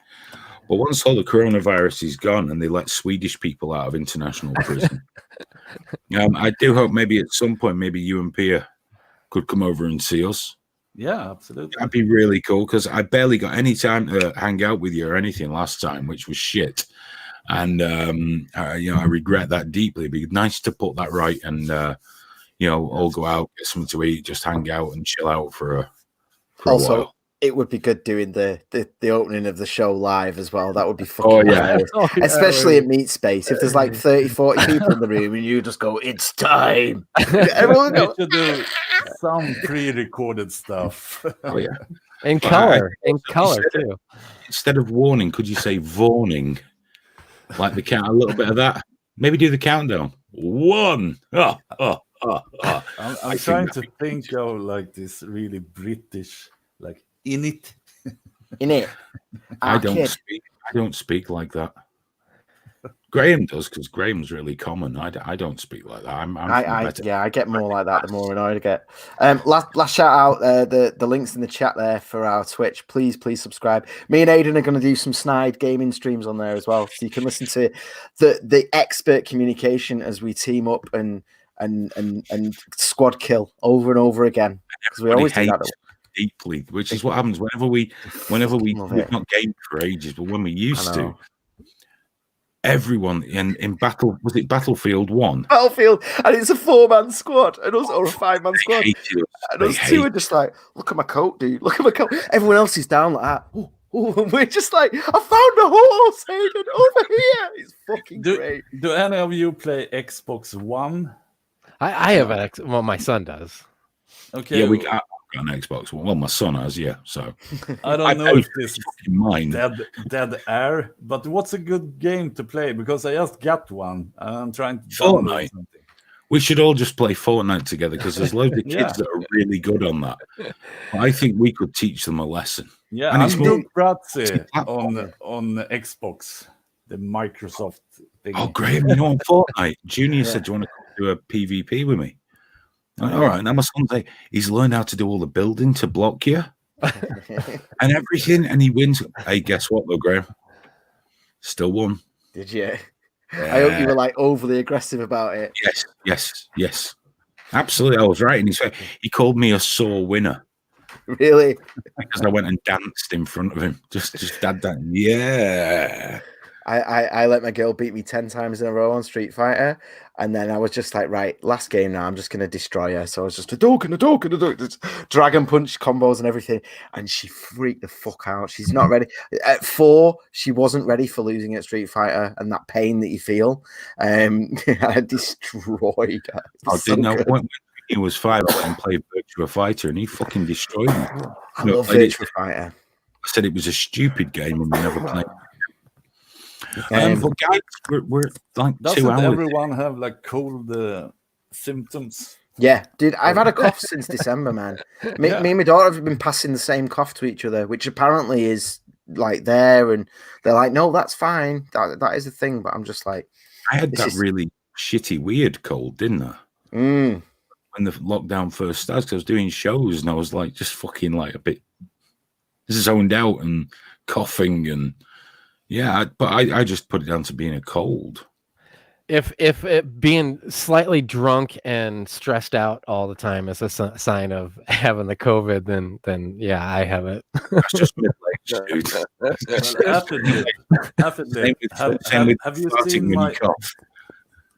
But once all the coronavirus is gone and they let Swedish people out of international prison, I do hope maybe at some point, maybe you and Pia could come over and see us. Yeah, absolutely. That'd be really cool because I barely got any time to hang out with you or anything last time, which was shit. And, I regret that deeply. It'd be nice to put that right and, all go out, get something to eat, just hang out and chill out for a while. It would be good doing the opening of the show live as well. That would be fucking hilarious. Especially at Meat Space. If there's like 30, 40 people in the room and you just go, it's time. Everyone go. We should do some pre-recorded stuff. Oh, yeah. In color. Too. Instead of warning, could you say warning? Like the count, a little bit of that. Maybe do the countdown. 1. I'm trying to think of like this really British, like, in it. I don't speak like that. Graham does because Graham's really common. I don't speak like that. I get more like that the more annoyed I get. Last shout out the links in the chat there for our Twitch. Please subscribe. Me and Aidan are going to do some snide gaming streams on there as well, so you can listen to the expert communication as we team up and squad kill over and over again because we always do that. deeply, which is what happens whenever we've not gamed for ages, but when we used to, everyone in Battlefield 1? Battlefield, and it's a 4-man squad, or a 5-man squad. And us two are just like, look at my coat, dude. Look at my coat. Everyone else is down like that. Ooh, and we're just like, I found a horse, Hayden, over here. It's fucking great. Do any of you play Xbox One? I have well, my son does. Okay. Yeah, I've got an Xbox One. Well, my son has, yeah. So I don't know if this is mine. dead air, but what's a good game to play? Because I just got one and I'm trying to Fortnite. something. We should all just play Fortnite together because there's loads of kids that are really good on that. I think we could teach them a lesson. Yeah, and I'm Duke Bratzy on Xbox, the Microsoft thing. Oh, Graham, you know, on Fortnite, Junior said, "Do you want to do a PvP with me?" Like, all right. Now my son's like, he's learned how to do all the building to block you and everything, and he wins. Hey, guess what, though, Graham? Still won. Did you? I hope you were like overly aggressive about it. Yes. Absolutely, I was right. And he called me a sore winner. Really? Because I went and danced in front of him. Just dad dance. Yeah. I let my girl beat me 10 times in a row on Street Fighter, and then I was just like, right, last game now, I'm just gonna destroy her. So I was just a dragon punch combos and everything, and she freaked the fuck out. She's not ready. At 4, she wasn't ready for losing at Street Fighter, and that pain that you feel. I destroyed her. I didn't know when he was 5. I went and played Virtua Fighter, and he fucking destroyed me. I love Virtua Fighter. I said it was a stupid game, and we never played. But guys, we're like doesn't 2 hours. Everyone have like cold symptoms? Yeah, dude, I've had a cough since December, man. Me and my daughter have been passing the same cough to each other, which apparently is like there, and they're like, no, that's fine. That is a thing, but I'm just like, I had that really shitty, weird cold, didn't I? When the lockdown first started, 'cause I was doing shows and I was like, just fucking like a bit zoned out and coughing and. Yeah, but I just put it down to being a cold. If it being slightly drunk and stressed out all the time is a sign of having the COVID, then yeah, I have it. That's just middle-aged, dude. Have you seen my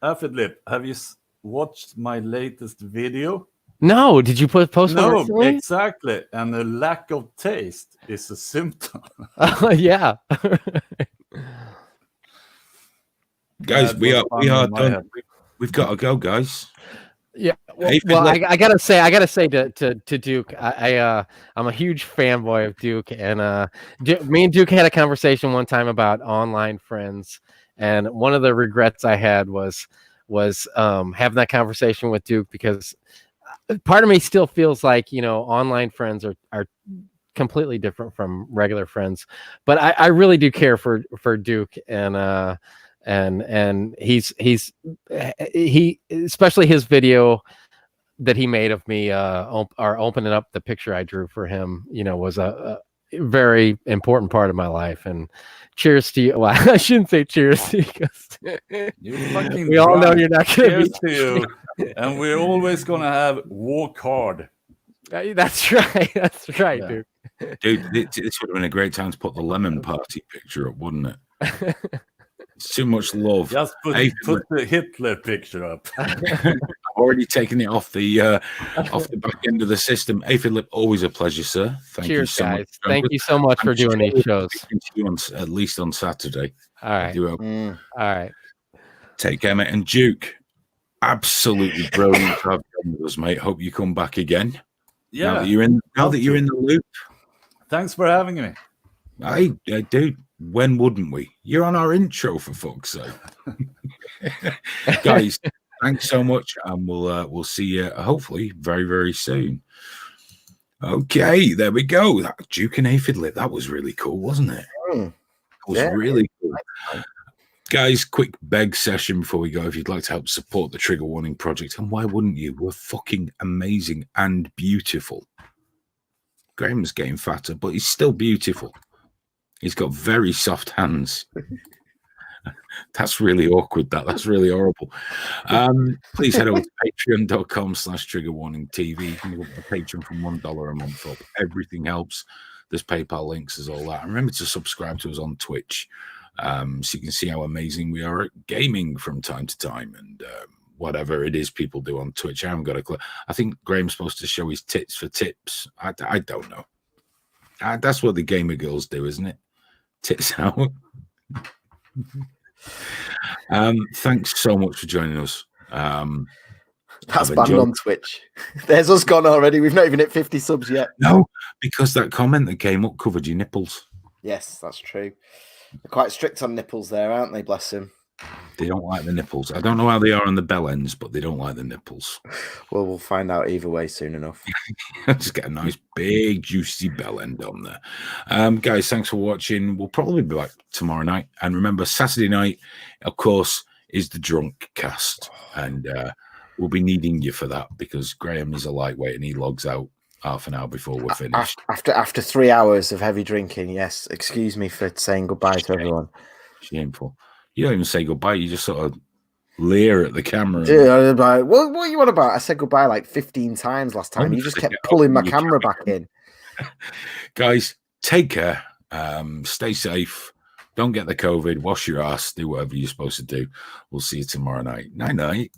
Affidlip? Have you watched my latest video? No, did you post No, recently? exactly. And a lack of taste is a symptom. Yeah. Guys, we are done. We've got to go, guys. Yeah. Well, I gotta say to Duke, I'm a huge fanboy of Duke, and me and Duke had a conversation one time about online friends, and one of the regrets I had was having that conversation with Duke, because part of me still feels like, online friends are completely different from regular friends, but I really do care for Duke, and he especially his video that he made of me opening up the picture I drew for him, was a very important part of my life. And cheers to you. Well, I shouldn't say cheers to you, because we all know you're not going to you. And we're always going to have work hard. That's right. That's right, yeah. Dude. Dude, this would have been a great time to put the lemon party picture up, wouldn't it? It's too much love. Just put the Hitler picture up. I've already taken it off the back end of the system. Philip, always a pleasure, sir. Thank you so guys. much. Thank you so much for doing these shows. At least on Saturday. All right. Mm. All right. Take care, mate. And Duke, absolutely brilliant to have you with us, mate. Hope you come back again. Yeah. Now that you're in the loop. Thanks for having me. I dude, when wouldn't we? You're on our intro, for fuck's sake. Guys, thanks so much, and we'll see you hopefully very, very soon. Okay, there we go. That Duke and Aphidlit, that was really cool, wasn't it? It was really cool. Guys, quick beg session before we go. If you'd like to help support the Trigger Warning Project, and why wouldn't you? We're fucking amazing and beautiful. Graham's getting fatter, but he's still beautiful. He's got very soft hands. That's really awkward. That's really horrible. Please head over to patreon.com/triggerwarningtv. You can go to Patreon from $1 a month up. Everything helps. There's PayPal links, there's all that. And remember to subscribe to us on Twitch, so you can see how amazing we are at gaming from time to time, and whatever it is people do on Twitch. I haven't got a clue. I think Graham's supposed to show his tits for tips. I don't know. That's what the gamer girls do, isn't it? Tits out. Thanks so much for joining us. That's banned on Twitch. There's us gone already. We've not even hit 50 subs yet. No, because that comment that came up covered your nipples. Yes, that's true. They're quite strict on nipples there, aren't they? Bless them. They don't like the nipples. I don't know how they are on the bell ends, but they don't like the nipples. Well, we'll find out either way soon enough. Just get a nice big juicy bell end on there. Guys, thanks for watching. We'll probably be back tomorrow night. And remember, Saturday night, of course, is the drunk cast. And we'll be needing you for that because Graham is a lightweight and he logs out half an hour before we're finished. After 3 hours of heavy drinking, yes. Excuse me for saying goodbye to everyone. Shameful. You don't even say goodbye. You just sort of leer at the camera. Yeah, what are you on about? I said goodbye like 15 times last time. You just kept pulling my camera back in. Guys, take care. Stay safe. Don't get the COVID. Wash your ass. Do whatever you're supposed to do. We'll see you tomorrow night. Night-night.